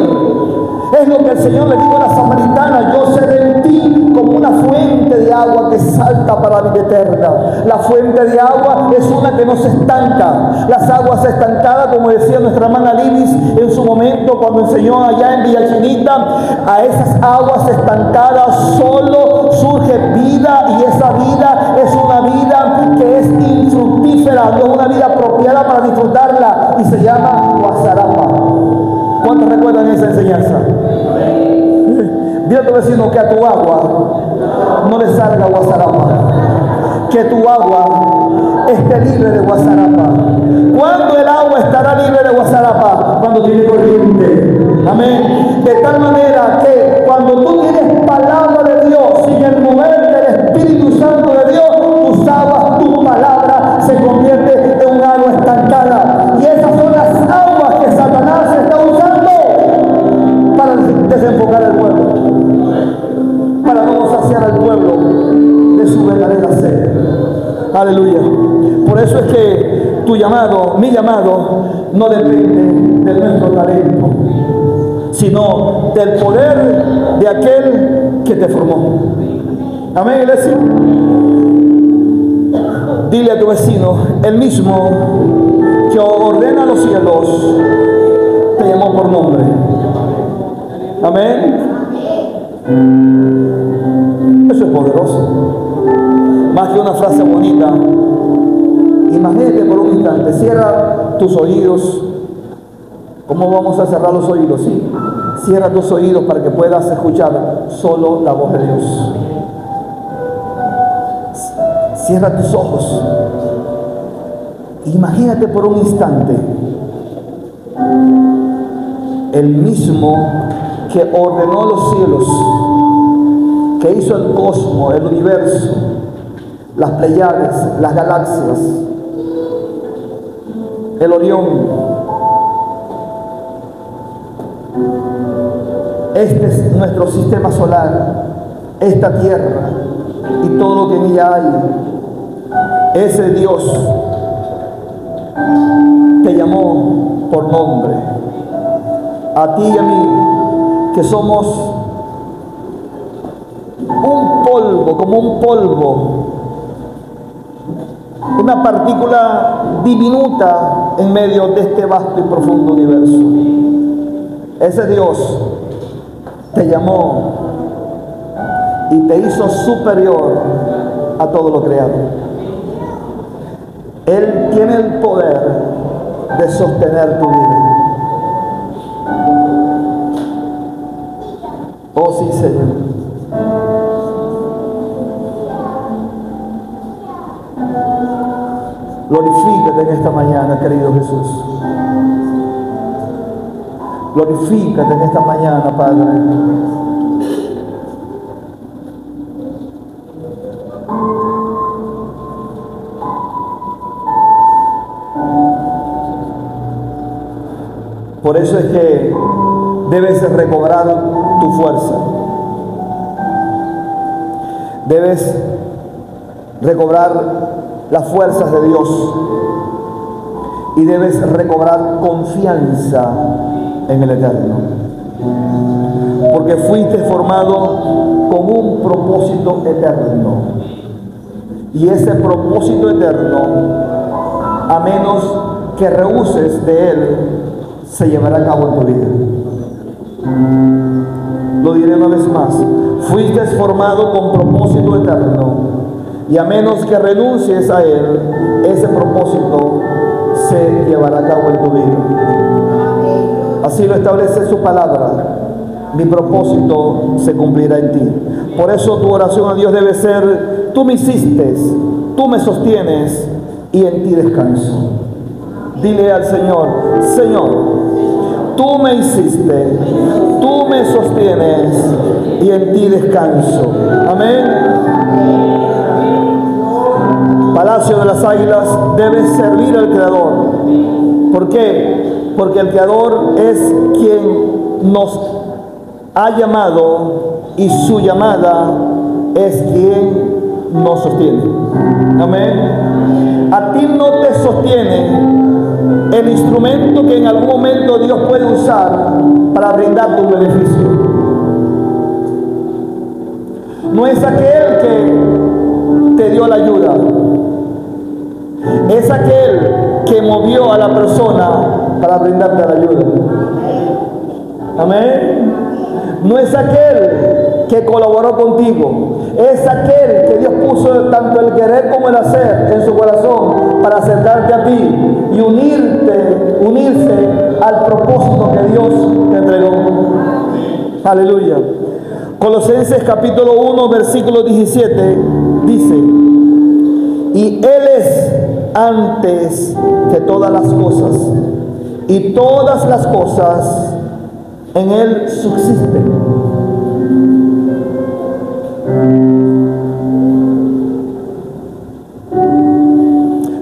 Es lo que el Señor le dijo a la samaritana: yo seré en ti como una fuente de agua que salta para la vida eterna. La fuente de agua es una que no se estanca. Las aguas estancadas, como decía nuestra hermana Libis en su momento cuando enseñó allá en Villa Chinita, a esas aguas estancadas solo surge vida, y esa vida es una vida que es infructífera, no es una vida apropiada para disfrutarla, y se llama Guasarapa. ¿Cuántos recuerdan esa enseñanza? Dile a tu vecino que a tu agua no le salga guasarapa, que tu agua esté libre de guasarapa. ¿Cuándo el agua estará libre de guasarapa? Cuando tiene corriente. Amén. De tal manera que cuando tú tienes palabra de Dios, sin el mover del Espíritu Santo de Dios, tus aguas, tu palabra se convierte en un agua estancada. Y esas son las aguas que Satanás está usando para desenfocar al pueblo, para no saciar al pueblo de su verdadera sed. Aleluya. Por eso es que tu llamado, mi llamado, no depende de nuestro talento, sino del poder de aquel que te formó. Amén, iglesia. Dile a tu vecino: el mismo que ordena los cielos te llamó por nombre. Amén. Eso es poderoso. Más que una frase bonita. Imagínate por un instante, cierra tus oídos. ¿Cómo vamos a cerrar los oídos? Sí. Cierra tus oídos para que puedas escuchar solo la voz de Dios. Cierra tus ojos. Imagínate por un instante el mismo que ordenó los cielos, que hizo el cosmos, el universo, las Pleiades, las galaxias, el Orión. Este es nuestro sistema solar. esta tierra y todo lo que en ella hay. Ese Dios te llamó por nombre, a ti y a mí, que somos un polvo, como un polvo, una partícula diminuta en medio de este vasto y profundo universo. Ese Dios te llamó y te hizo superior a todo lo creado. Él tiene el poder de sostener tu vida. Oh sí, Señor. Glorifícate en esta mañana, querido Jesús. Glorifícate en esta mañana, Padre. Por eso es que debes recobrar tu fuerza. Debes recobrar las fuerzas de Dios y debes recobrar confianza en el Eterno, porque fuiste formado con un propósito eterno, y ese propósito eterno, a menos que rehuses de él, se llevará a cabo en tu vida. Lo diré una vez más: fuiste formado con propósito eterno, y a menos que renuncies a él, ese propósito se llevará a cabo en tu vida. Así lo establece su palabra: mi propósito se cumplirá en ti. Por eso tu oración a Dios debe ser: tú me hiciste, tú me sostienes, y en ti descanso. Dile al Señor: Señor, tú me hiciste, tú me sostienes, y en ti descanso. Amén. Palacio de las Águilas debe servir al Creador. ¿Por qué? Porque el Creador es quien nos ha llamado, y su llamada es quien nos sostiene. Amén. A ti no te sostiene el instrumento que en algún momento Dios puede usar para brindarte un beneficio. No es aquel que te dio la ayuda, es aquel que movió a la persona para brindarte la ayuda. Amén. No es aquel que colaboró contigo, es aquel que Dios puso tanto el querer como el hacer en su corazón para acercarte a ti y unirse al propósito que Dios te entregó. Aleluya. Colosenses capítulo 1 versículo 17 dice: y Él es antes que todas las cosas, y todas las cosas en Él subsisten.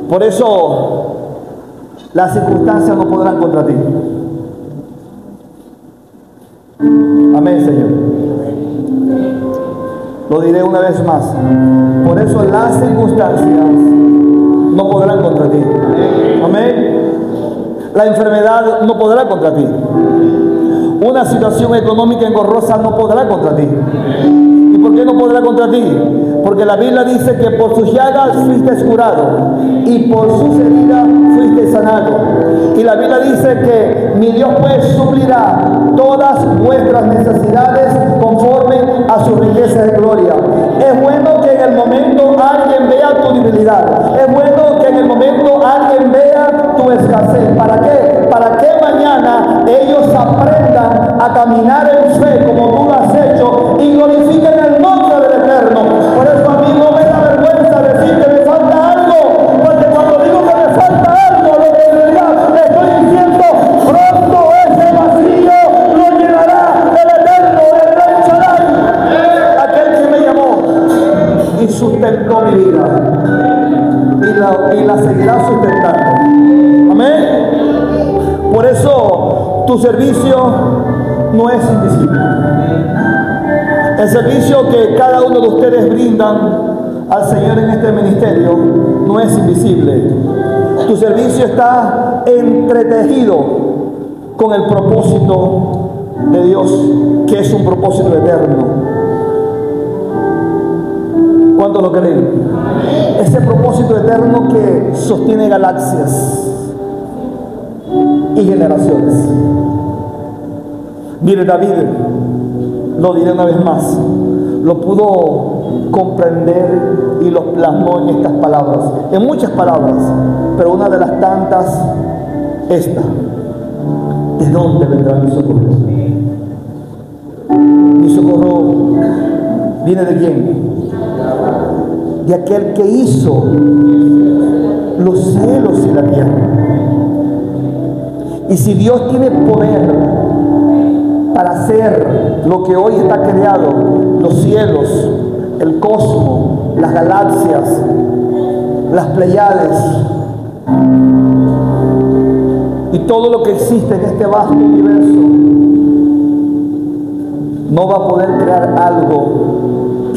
Por eso las circunstancias no podrán contra ti. Amén, Señor. Lo diré una vez más: por eso las circunstancias no podrán contra ti. Amén. La enfermedad no podrá contra ti. Una situación económica engorrosa no podrá contra ti. ¿Y por qué no podrá contra ti? Porque la Biblia dice que por sus llagas fuiste curado y por sus heridas fuiste sanado. Y la Biblia dice que mi Dios pues suplirá todas vuestras necesidades conforme a su riqueza de gloria. Es bueno que en el momento alguien vea tu debilidad. Es bueno que en el momento alguien vea tu escasez. ¿Para qué? Para que mañana ellos aprendan a caminar en fe como tú lo has hecho y glorifiquen el nombre del Eterno. Por eso a mí no me da vergüenza decir que me falta algo, porque cuando digo que me falta algo, lo que en realidad le estoy diciendo: pronto ese vacío lo llenará el Eterno, el Rey Shaddai, aquel que me llamó y sustentó mi vida y la seguirá sustentando. Amén. Por eso tu servicio no es invisible. El servicio que cada uno de ustedes brindan al Señor en este ministerio no es invisible. Tu servicio está entretejido con el propósito de Dios, que es un propósito eterno. ¿Cuántos lo creen? Ese propósito eterno que sostiene galaxias y generaciones. Mire, David, lo diré una vez más, lo pudo comprender y lo plasmó en estas palabras, en muchas palabras, pero una de las tantas, esta: ¿de dónde vendrá mi socorro? Mi socorro viene ¿de quién? De aquel que hizo los cielos y la tierra. Y si Dios tiene poder para hacer lo que hoy está creado, los cielos, el cosmos, las galaxias, las Pleiades y todo lo que existe en este vasto universo, no va a poder crear algo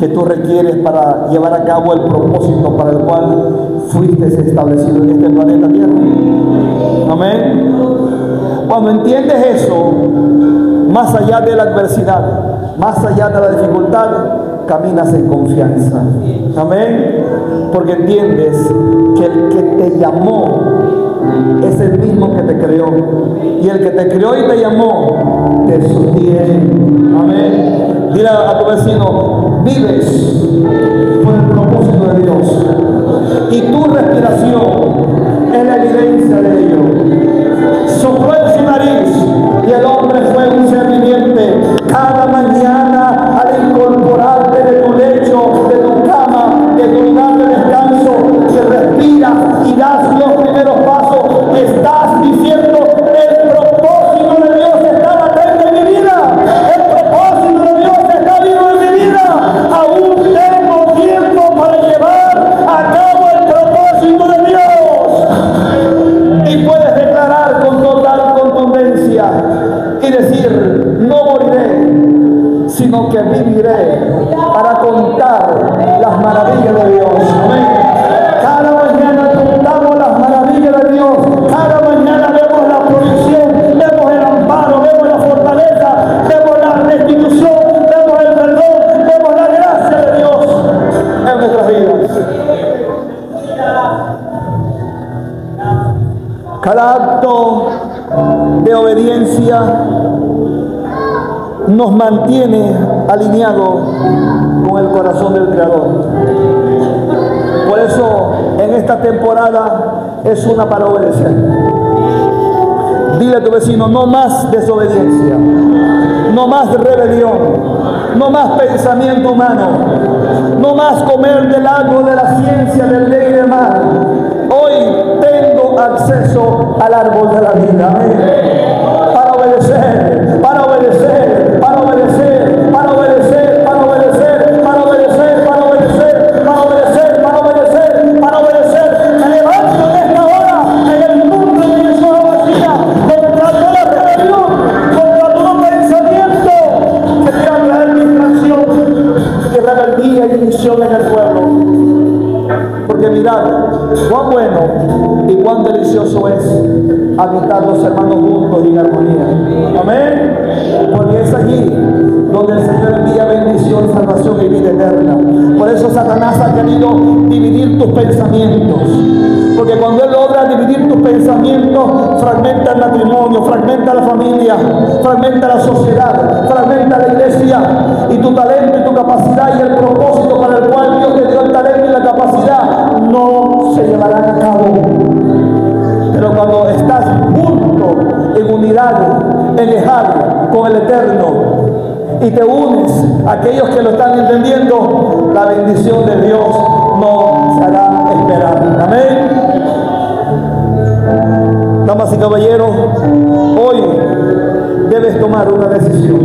que tú requieres para llevar a cabo el propósito para el cual fuiste establecido en este planeta Tierra. Amén. Cuando entiendes eso, más allá de la adversidad, más allá de la dificultad, caminas en confianza. Amén. Porque entiendes que el que te llamó es el mismo que te creó, y el que te creó y te llamó te sostiene. Amén. Dile a tu vecino: vives por el propósito de Dios, y tu respiración es la evidencia de ello. Sopló en su nariz y el hombre fue un ser viviente. Cada mañana, al incorporarte de tu lecho, de tu cama, de tu lugar de descanso, que respiras y das los primeros pasos, estás diciendo: el propósito de Dios está latente en mi vida, el propósito de Dios está vivo en mi vida. Aún tengo tiempo para llevar a cabo el propósito de Dios. Y puedes declarar con total contundencia y decir: no moriré, sino que viviré para contar las maravillas de Dios. Amén. Cada mañana contamos las maravillas de Dios. Cada mañana vemos la provisión, vemos el amparo, vemos la fortaleza, vemos la restitución, vemos el perdón, vemos la gracia de Dios en nuestras vidas. Cada acto de obediencia nos mantiene alineados con el corazón del Creador. Por eso en esta temporada es una para obedecer. Dile a tu vecino: no más desobediencia, no más rebelión, no más pensamiento humano, no más comer del árbol de la ciencia, del bien y del mal. Hoy tengo acceso al árbol de la vida. Amén. Para obedecer, para obedecer, para obedecer, para obedecer, para obedecer, para obedecer, para obedecer, para obedecer, para obedecer, para obedecer. Me levanto en esta hora en el mundo de mi vacía, contra toda rebelión, contra todo pensamiento que quiera traer distracción y rebeldía y división en el pueblo. Porque mirad cuán bueno y cuán delicioso es habitar los hermanos juntos y en armonía. Amén. Porque es allí donde el Señor envía bendición, salvación y vida eterna. Por eso Satanás ha querido dividir tus pensamientos. Porque cuando Él logra dividir tus pensamientos, fragmenta el matrimonio, fragmenta la familia, fragmenta la sociedad, fragmenta la iglesia, y tu talento y tu capacidad y el propósito para el cual Dios te dio el talento y la capacidad no se llevarán a cabo. Pero cuando estás junto, en unidad, en lejano con el Eterno, y te unes a aquellos que lo están entendiendo, la bendición de Dios no se hará esperar. Amén. Damas y caballeros, hoy debes tomar una decisión: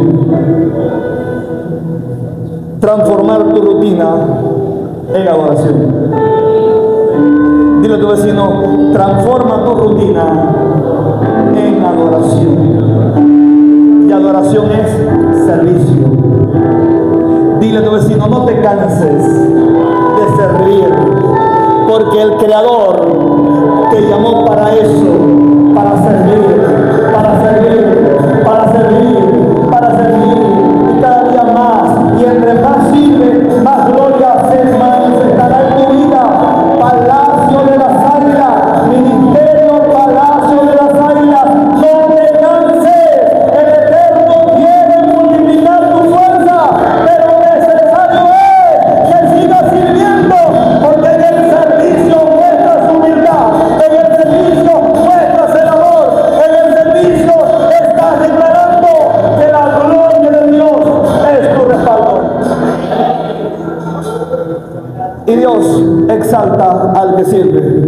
transformar tu rutina en adoración. Dile a tu vecino: transforma tu rutina en adoración. Y adoración es servicio. Dile a tu vecino, no te canses de servir, porque el Creador te llamó para eso, para servir, para servir, para servir, para servir, y cada día más, y entre más sirve, más gloria se manifestará en tu vida. Palacio de las Águilas, ministerio Palacio de las Águilas, no te canses, el Eterno quiere multiplicar tu fuerza, pero necesario es que sigas sirviendo, porque en el servicio muestras humildad, en el servicio muestras el amor, en el servicio estás declarando que la gloria de Dios es tu respaldo. Y Dios exalta al que sirve,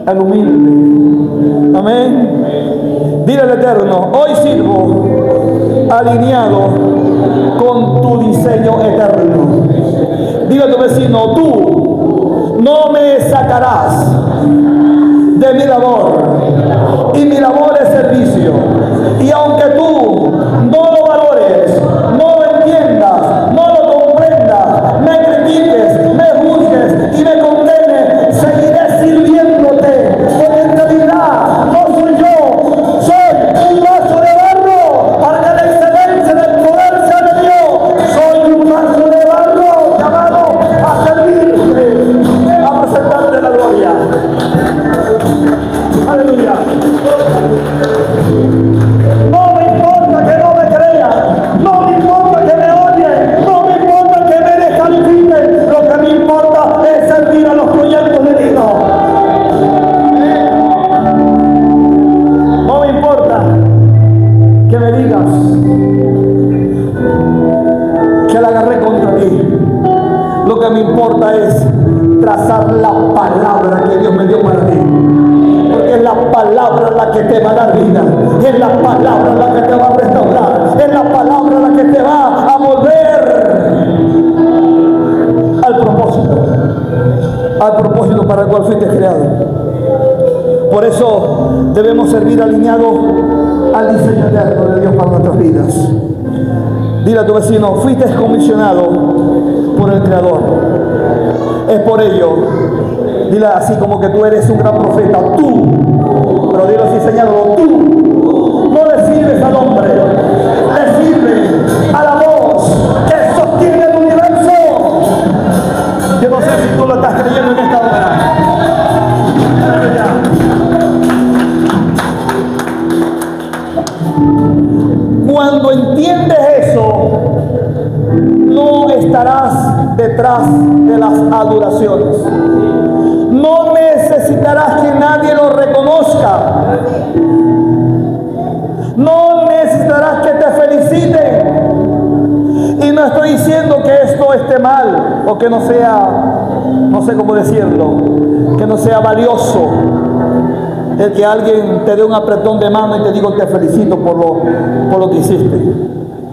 al humilde. Amén. Dile al Eterno, hoy sirvo alineado con tu diseño eterno. Dile a tu vecino, tú no me sacarás de mi labor, y mi labor es servicio. Y aunque tú no lo valores, no lo entiendas, no lo comprendas, me critiques, me juzgues y me condenes, seguiré sirviéndote, porque en realidad no soy yo, soy un vaso de barro para que la excelencia del poder sea de Dios. Soy un vaso de barro llamado a servirte, a presentarte la gloria. Aleluya. No me importa que no me crean, no me importa que me odien, no me importa que me descalifiquen, lo que me importa es servir a los proyectos de Dios. No me importa que me digas que la agarré contra ti, lo que me importa es trazar la palabra que Dios me dio para ti. Porque es la palabra la que te va a dar vida, es la palabra la que te va a restaurar, es la palabra la que te va a volver al propósito para el cual fuiste creado. Por eso debemos servir alineados al diseño eterno de Dios para nuestras vidas. Dile a tu vecino, fuiste comisionado por el Creador. Es por ello, dile así como que tú eres un gran profeta, tú, pero dile así señalado, tú no le sirves al hombre, le sirves a la voz que sostiene el universo. Yo no sé si tú lo estás creyendo en esta hora. Cuando entiendes eso, no estarás detrás de las adoraciones. No necesitarás que nadie lo reconozca. No necesitarás que te feliciten. Y no estoy diciendo que esto esté mal o que no sea, no sé cómo decirlo, que no sea valioso el que alguien te dé un apretón de mano y te diga te felicito por lo que hiciste.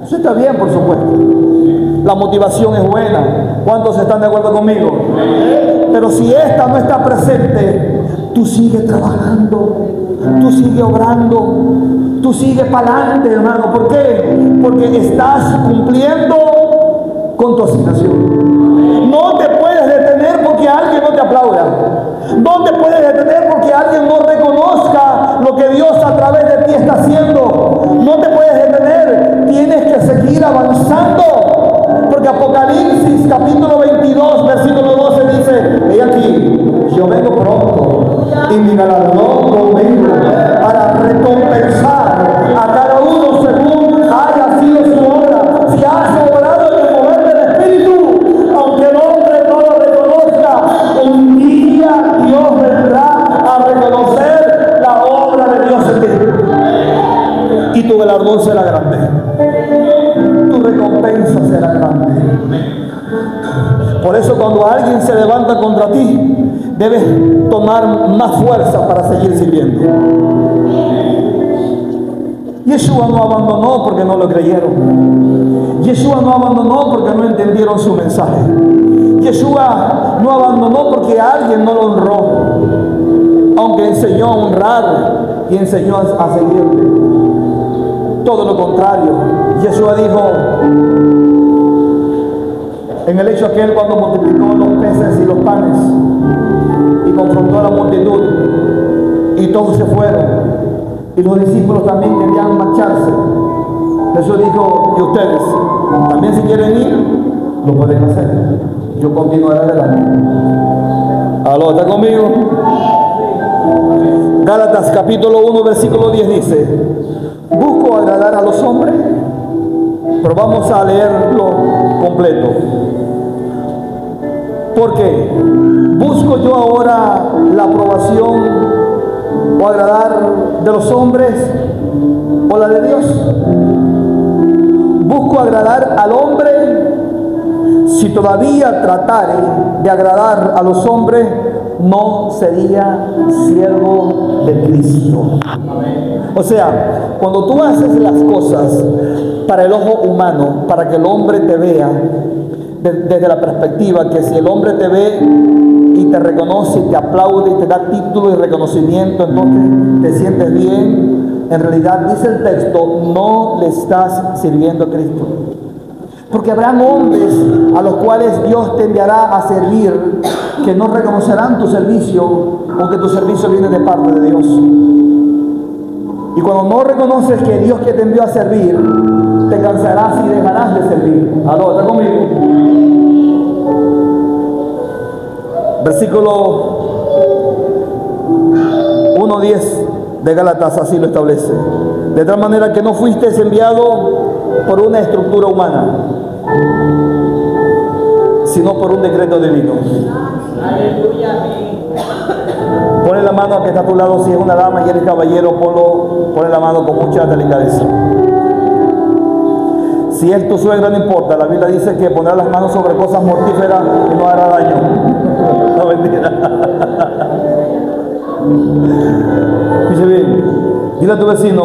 Eso está bien, por supuesto. La motivación es buena. ¿Cuántos están de acuerdo conmigo? Pero si esta no está presente, tú sigues trabajando, tú sigues obrando, tú sigues para adelante, hermano. ¿Por qué? Porque estás cumpliendo con tu asignación. No te puedes detener porque alguien no te aplauda. No te puedes detener porque alguien no reconozca lo que Dios a través de ti está haciendo. No te puedes detener. Tienes que seguir avanzando. Porque Apocalipsis capítulo 22 versículo 12 dice, he aquí, yo vengo pronto y mi galardón conmigo para recompensar a cada uno según haya sido su obra. Si has obrado en el mover del Espíritu, aunque el hombre no lo reconozca, un día Dios vendrá a reconocer la obra de Dios en ti. Y tu galardón será grande. Tu recompensa será grande. Por eso cuando alguien se levanta contra ti, debes tomar más fuerza para seguir sirviendo. Yeshua no abandonó porque no lo creyeron. Yeshua no abandonó porque no entendieron su mensaje. Yeshua no abandonó porque alguien no lo honró, aunque enseñó a honrar y enseñó a seguirle. Todo lo contrario, Yeshua dijo, En el hecho aquel cuando multiplicó los peces y los panes y confrontó a la multitud y todos se fueron y los discípulos también querían marcharse, Jesús dijo: ¿y ustedes también si quieren ir? Lo pueden hacer, yo continuaré adelante. ¿Aló, está conmigo? Gálatas capítulo 1 versículo 10 dice: busco agradar a los hombres, pero vamos a leerlo completo. ¿Por qué? ¿Busco yo ahora la aprobación o agradar de los hombres o la de Dios? ¿Busco agradar al hombre? Si todavía tratare de agradar a los hombres, no sería siervo de Cristo. O sea, cuando tú haces las cosas para el ojo humano, para que el hombre te vea, desde la perspectiva que si el hombre te ve y te reconoce, te aplaude y te da título y reconocimiento, entonces te sientes bien, en realidad dice el texto, no le estás sirviendo a Cristo. Porque habrán hombres a los cuales Dios te enviará a servir que no reconocerán tu servicio, aunque tu servicio viene de parte de Dios. Y cuando no reconoces que Dios que te envió a servir, te cansarás y dejarás de servir. ¿Aló, está conmigo? Versículo 1:10 de Gálatas así lo establece. De tal manera que no fuiste enviado por una estructura humana, sino por un decreto divino. Ponle la mano a que está a tu lado, si es una dama y eres caballero, ponle la mano con mucha delicadeza. Si es tu suegra, no importa, la Biblia dice que poner las manos sobre cosas mortíferas no hará daño. No, mentira. Dice bien, dile a tu vecino: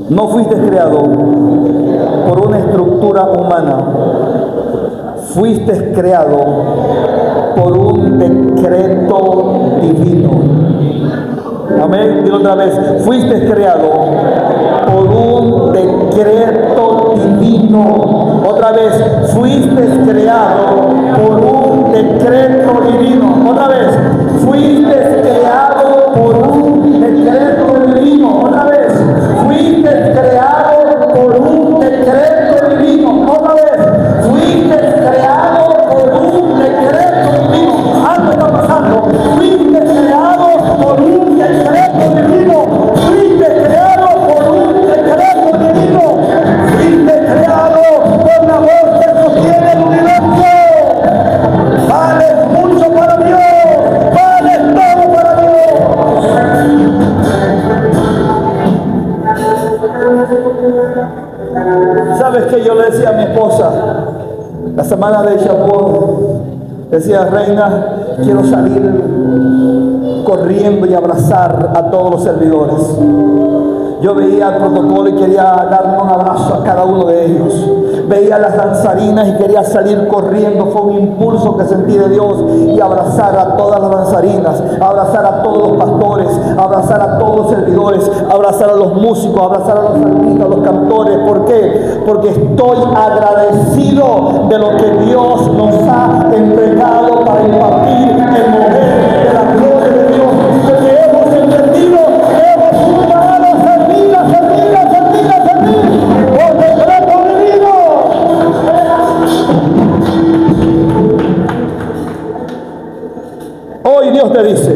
no fuiste creado por una estructura humana, fuiste creado por un decreto divino. Amén. Dilo otra vez: fuiste creado por un decreto divino. Otra vez: fuiste creado por un decreto divino. Otra vez: fuiste creado por un decreto divino. Otra vez: fuiste creado por un decreto divino. Otra vez: fuiste creado por un decreto divino. Algo está pasando. Fuiste creado por un decreto divino. Fuiste creado por un decreto divino. Fuiste creado por la voz que sostiene el universo. Vales mucho para Dios. Vales todo para Dios. ¿Sabes qué? Yo le decía a mi esposa la semana de Shavuot, decía: reina, quiero salir corriendo y abrazar a todos los servidores. Yo veía el protocolo y quería darle un abrazo a cada uno de ellos. Veía las danzarinas y quería salir corriendo. Fue un impulso que sentí de Dios y abrazar a todas las danzarinas, abrazar a todos los pastores, abrazar a todos los servidores, abrazar a los músicos, abrazar a los artistas, a los cantores. ¿Por qué? Porque estoy agradecido de lo que Dios nos ha entregado para impartir el mover de la gloria de Dios. Porque hemos entendido, hemos jugado a servir por decreto divino. Hoy Dios te dice: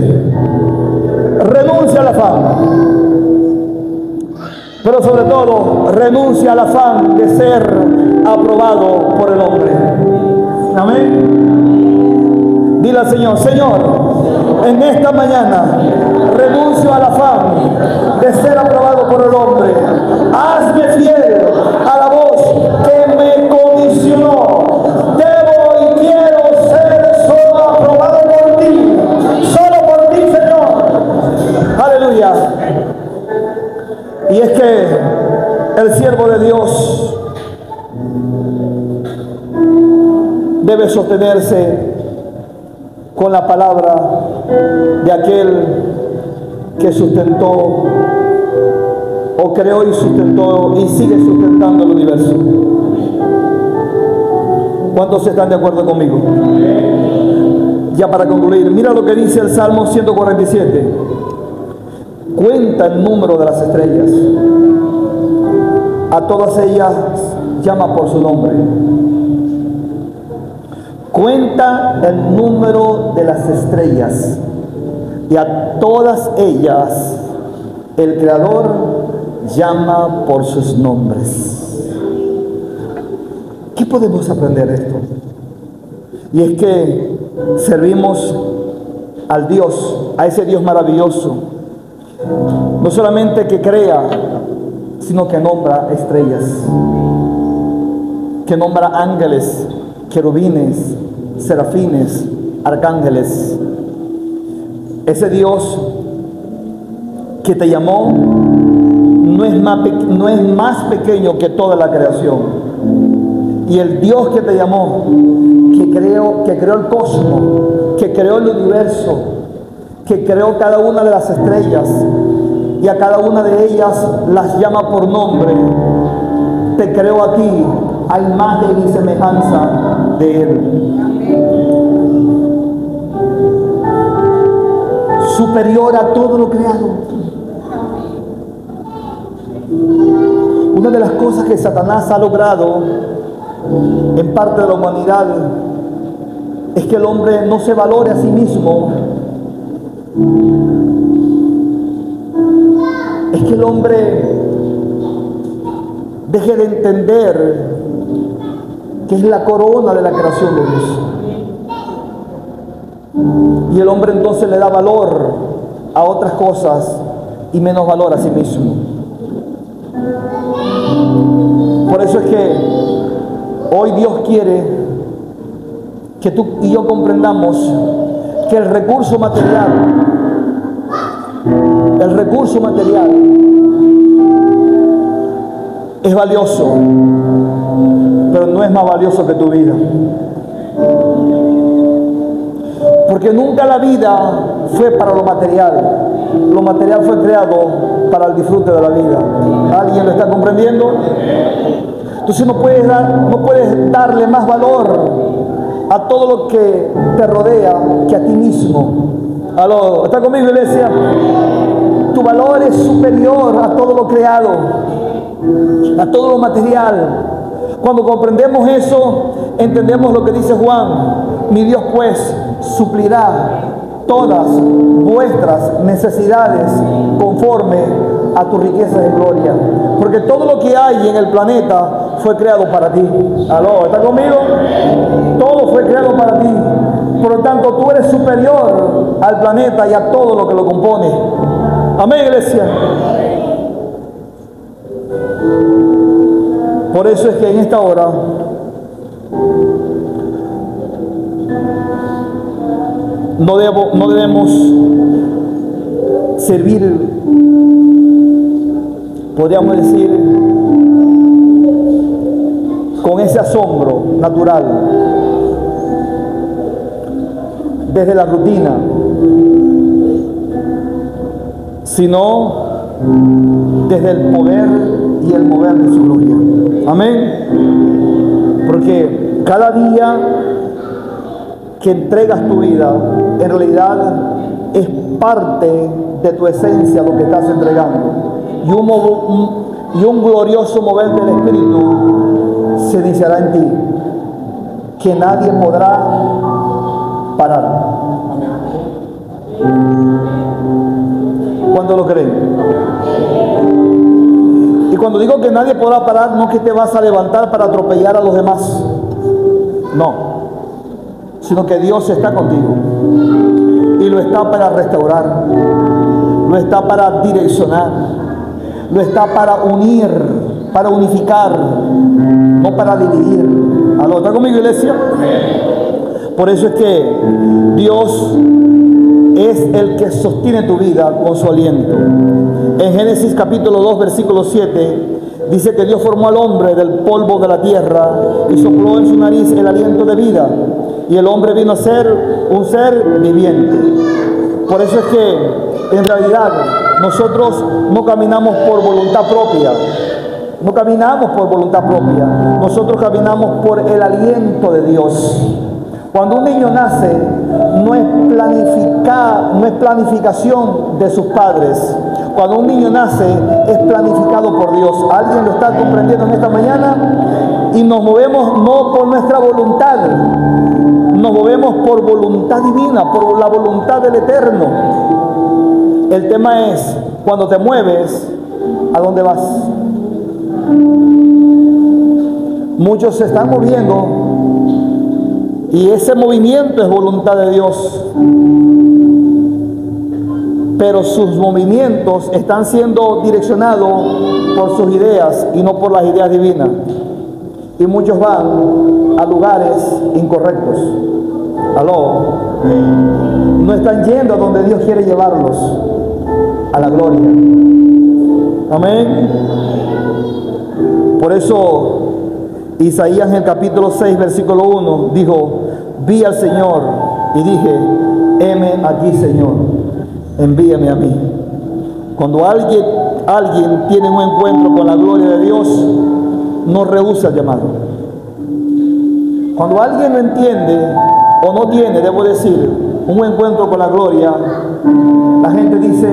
renuncia al afán, pero sobre todo renuncia al afán de ser aprobado por el hombre. Amén. Dile al Señor: Señor, en esta mañana renuncio al afán de ser aprobado por el hombre. Hazme fiel a la voz que me comisionó. Debo y quiero ser solo aprobado por ti, solo por ti, Señor. Aleluya. Y es que el siervo de Dios debe sostenerse con la palabra de aquel que sustentó o creó y sustentó y sigue sustentando el universo? ¿Cuántos están de acuerdo conmigo? Ya para concluir, mira lo que dice el Salmo 147. Cuenta el número de las estrellas. A todas ellas llama por su nombre. Cuenta el número de las estrellas. Y a todas ellas el Creador llama por sus nombres. ¿Qué podemos aprender de esto? Y es que servimos al Dios, a ese Dios maravilloso, no solamente que crea, sino que nombra estrellas, que nombra ángeles, querubines, serafines, arcángeles. Ese Dios que te llamó no es más pequeño que toda la creación. Y el Dios que te llamó, que creó el cosmos, que creó el universo, que creó cada una de las estrellas y a cada una de ellas las llama por nombre, te creó a ti a imagen y semejanza de Él. Superior a todo lo creado. Una de las cosas que Satanás ha logrado en parte de la humanidad es que el hombre no se valore a sí mismo, es que el hombre deje de entender que es la corona de la creación de Dios, y el hombre entonces le da valor a otras cosas y menos valor a sí mismo. Por eso es que hoy Dios quiere que tú y yo comprendamos que el recurso material es valioso, pero no es más valioso que tu vida. Porque nunca la vida fue para lo material. Lo material fue creado para el disfrute de la vida. ¿Alguien lo está comprendiendo? Entonces no puedes darle más valor a todo lo que te rodea que a ti mismo. ¿Aló? ¿Está conmigo, iglesia? Tu valor es superior a todo lo creado, a todo lo material. Cuando comprendemos eso, entendemos lo que dice Juan: mi Dios pues suplirá todas vuestras necesidades conforme a tu riqueza de gloria. Porque todo lo que hay en el planeta fue creado para ti. ¿Aló? ¿Está conmigo? Todo fue creado para ti. Por lo tanto, tú eres superior al planeta y a todo lo que lo compone. Amén, iglesia. Por eso es que en esta hora no debemos servir, podríamos decir, con ese asombro natural, desde la rutina, sino desde el poder y el mover de su gloria. Amén. Porque cada día que entregas tu vida, en realidad es parte de tu esencia lo que estás entregando. Y un glorioso mover del Espíritu se iniciará en ti, que nadie podrá parar. ¿Cuánto lo creen? Y cuando digo que nadie podrá parar, no es que te vas a levantar para atropellar a los demás, no, sino que Dios está contigo y lo está para restaurar, lo está para direccionar, lo está para unir, para unificar, no para dividir. ¿Aló? ¿Está conmigo, iglesia? Por eso es que Dios es el que sostiene tu vida con su aliento. En Génesis capítulo 2 versículo 7 dice que Dios formó al hombre del polvo de la tierra y sopló en su nariz el aliento de vida, y el hombre vino a ser un ser viviente. Por eso es que en realidad nosotros no caminamos por voluntad propia. No caminamos por voluntad propia. Nosotros caminamos por el aliento de Dios. Cuando un niño nace, no es planificación de sus padres. Cuando un niño nace, es planificado por Dios. ¿Alguien lo está comprendiendo en esta mañana? Y nos movemos no por nuestra voluntad, nos movemos por voluntad divina, por la voluntad del Eterno. El tema es, cuando te mueves, ¿a dónde vas? Muchos se están moviendo y ese movimiento es voluntad de Dios, pero sus movimientos están siendo direccionados por sus ideas y no por las ideas divinas. Y muchos van a lugares incorrectos. Aló. No están yendo a donde Dios quiere llevarlos, a la gloria. Amén. Por eso Isaías en el capítulo 6 versículo 1 dijo: vi al Señor y dije, heme aquí, Señor, envíame a mí. Cuando alguien tiene un encuentro con la gloria de Dios, no rehúsa el llamado. Cuando alguien no entiende o no tiene, debo decir, un encuentro con la gloria, la gente dice,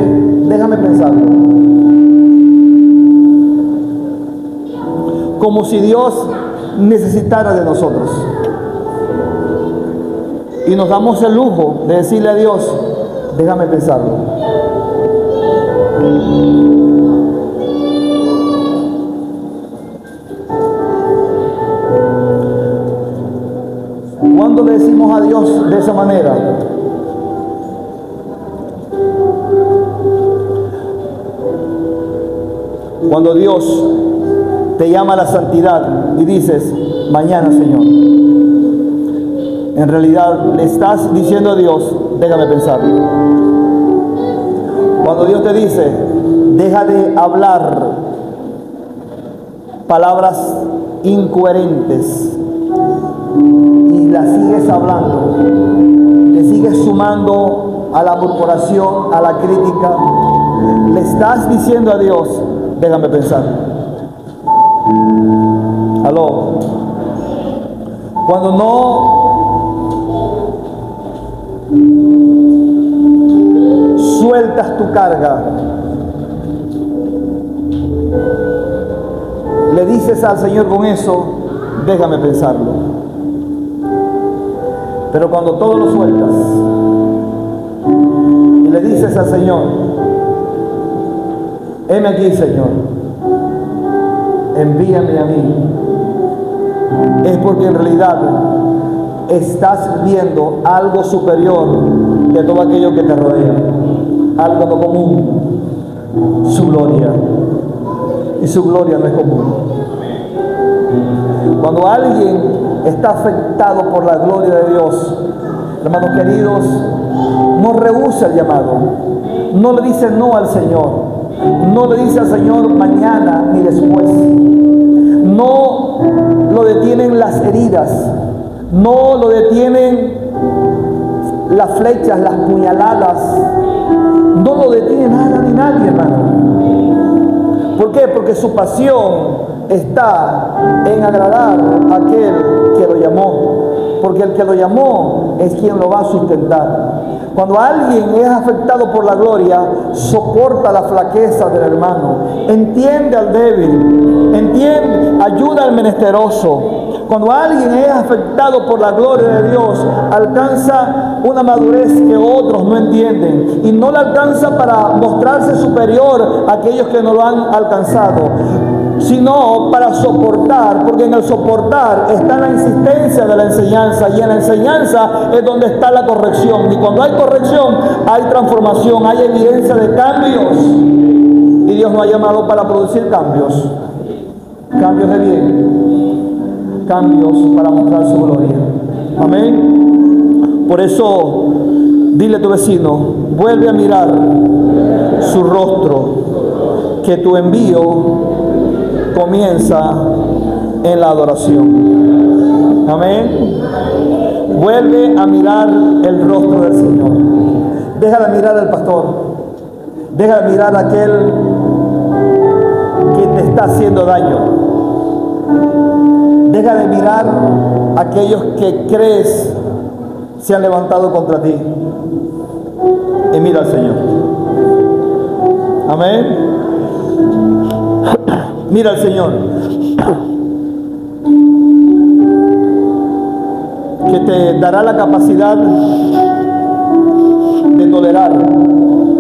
déjame pensarlo. Como si Dios necesitara de nosotros. Y nos damos el lujo de decirle a Dios, déjame pensarlo. ¿Cuándo le decimos a Dios de esa manera? Cuando Dios te llama a la santidad y dices, mañana, Señor. En realidad le estás diciendo a Dios, déjame pensarlo. Cuando Dios te dice, deja de hablar palabras incoherentes y las sigues hablando, le sigues sumando a la murmuración, a la crítica, le estás diciendo a Dios, déjame pensar. Aló. Cuando no sueltas tu carga, le dices al Señor con eso, déjame pensarlo. Pero cuando todo lo sueltas y le dices al Señor, heme aquí, Señor, envíame a mí, es porque en realidad estás viendo algo superior de todo aquello que te rodea, algo no común, su gloria, y su gloria no es común. Cuando alguien está afectado por la gloria de Dios, hermanos queridos, no rehúsa el llamado, no le dice no al Señor, no le dice al Señor mañana ni después, no lo detienen las heridas, no lo detienen las flechas, las puñaladas, no lo detiene nada ni nadie, hermano. ¿Por qué? Porque su pasión está en agradar a aquel que lo llamó, porque el que lo llamó es quien lo va a sustentar. Cuando alguien es afectado por la gloria, soporta la flaqueza del hermano, entiende al débil, ayuda al menesteroso. Cuando alguien es afectado por la gloria de Dios, alcanza una madurez que otros no entienden, y no la alcanza para mostrarse superior a aquellos que no lo han alcanzado, sino para soportar, porque en el soportar está la insistencia de la enseñanza, y en la enseñanza es donde está la corrección, y cuando hay corrección hay transformación, hay evidencia de cambios, y Dios nos ha llamado para producir cambios de bien, cambios para mostrar su gloria. Amén. Por eso dile a tu vecino, vuelve a mirar su rostro, que tu envío comienza en la adoración. Amén. Vuelve a mirar el rostro del Señor. Deja de mirar al pastor. Deja de mirar a aquel que te está haciendo daño. Deja de mirar a aquellos que crees se han levantado contra ti. Y mira al Señor. Amén. Mira al Señor. Que te dará la capacidad de tolerar,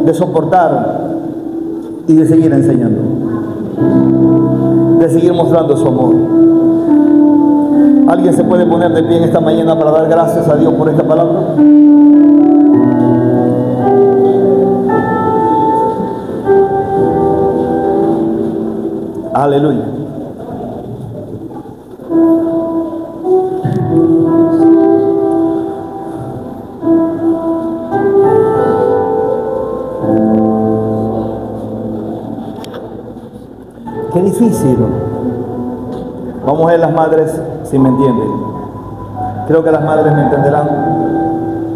de soportar y de seguir enseñando, de seguir mostrando su amor. ¿Alguien se puede poner de pie en esta mañana para dar gracias a Dios por esta palabra? Aleluya. Qué difícil. Vamos a ver las madres si me entienden. Creo que las madres me entenderán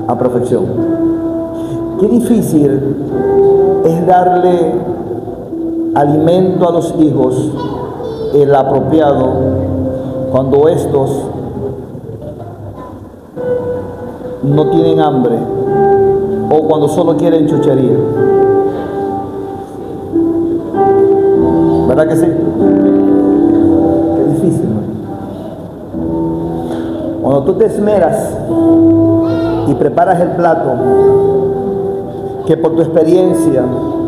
a perfección. Qué difícil es darle alimento a los hijos, el apropiado, cuando estos no tienen hambre o cuando solo quieren chuchería. ¿Verdad que sí? Qué difícil, ¿no? Cuando tú te esmeras y preparas el plato, que por tu experiencia,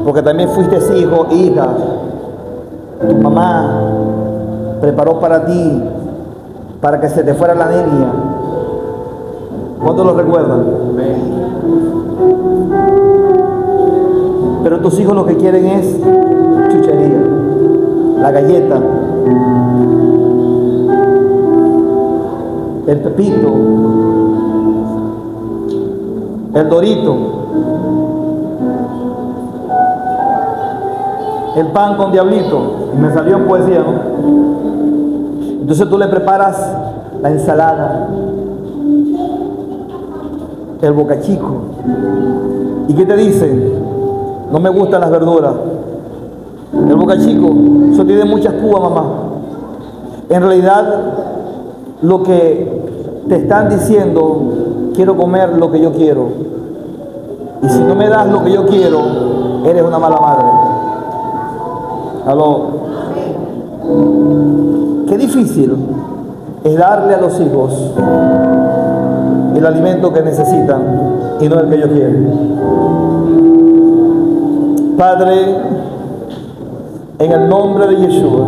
porque también fuiste hijo, hija, tu mamá preparó para ti, para que se te fuera la niña. ¿Cuántos lo recuerdan? Pero tus hijos lo que quieren es chuchería, la galleta, el pepito, el dorito, el pan con diablito. Y me salió en poesía, ¿no? Entonces tú le preparas la ensalada, el bocachico. ¿Y qué te dicen? No me gustan las verduras. El bocachico, eso tiene muchas púas, mamá. En realidad, lo que te están diciendo, quiero comer lo que yo quiero. Y si no me das lo que yo quiero, eres una mala madre. Aló. Qué difícil es darle a los hijos el alimento que necesitan y no el que ellos quieren. Padre, en el nombre de Yeshua,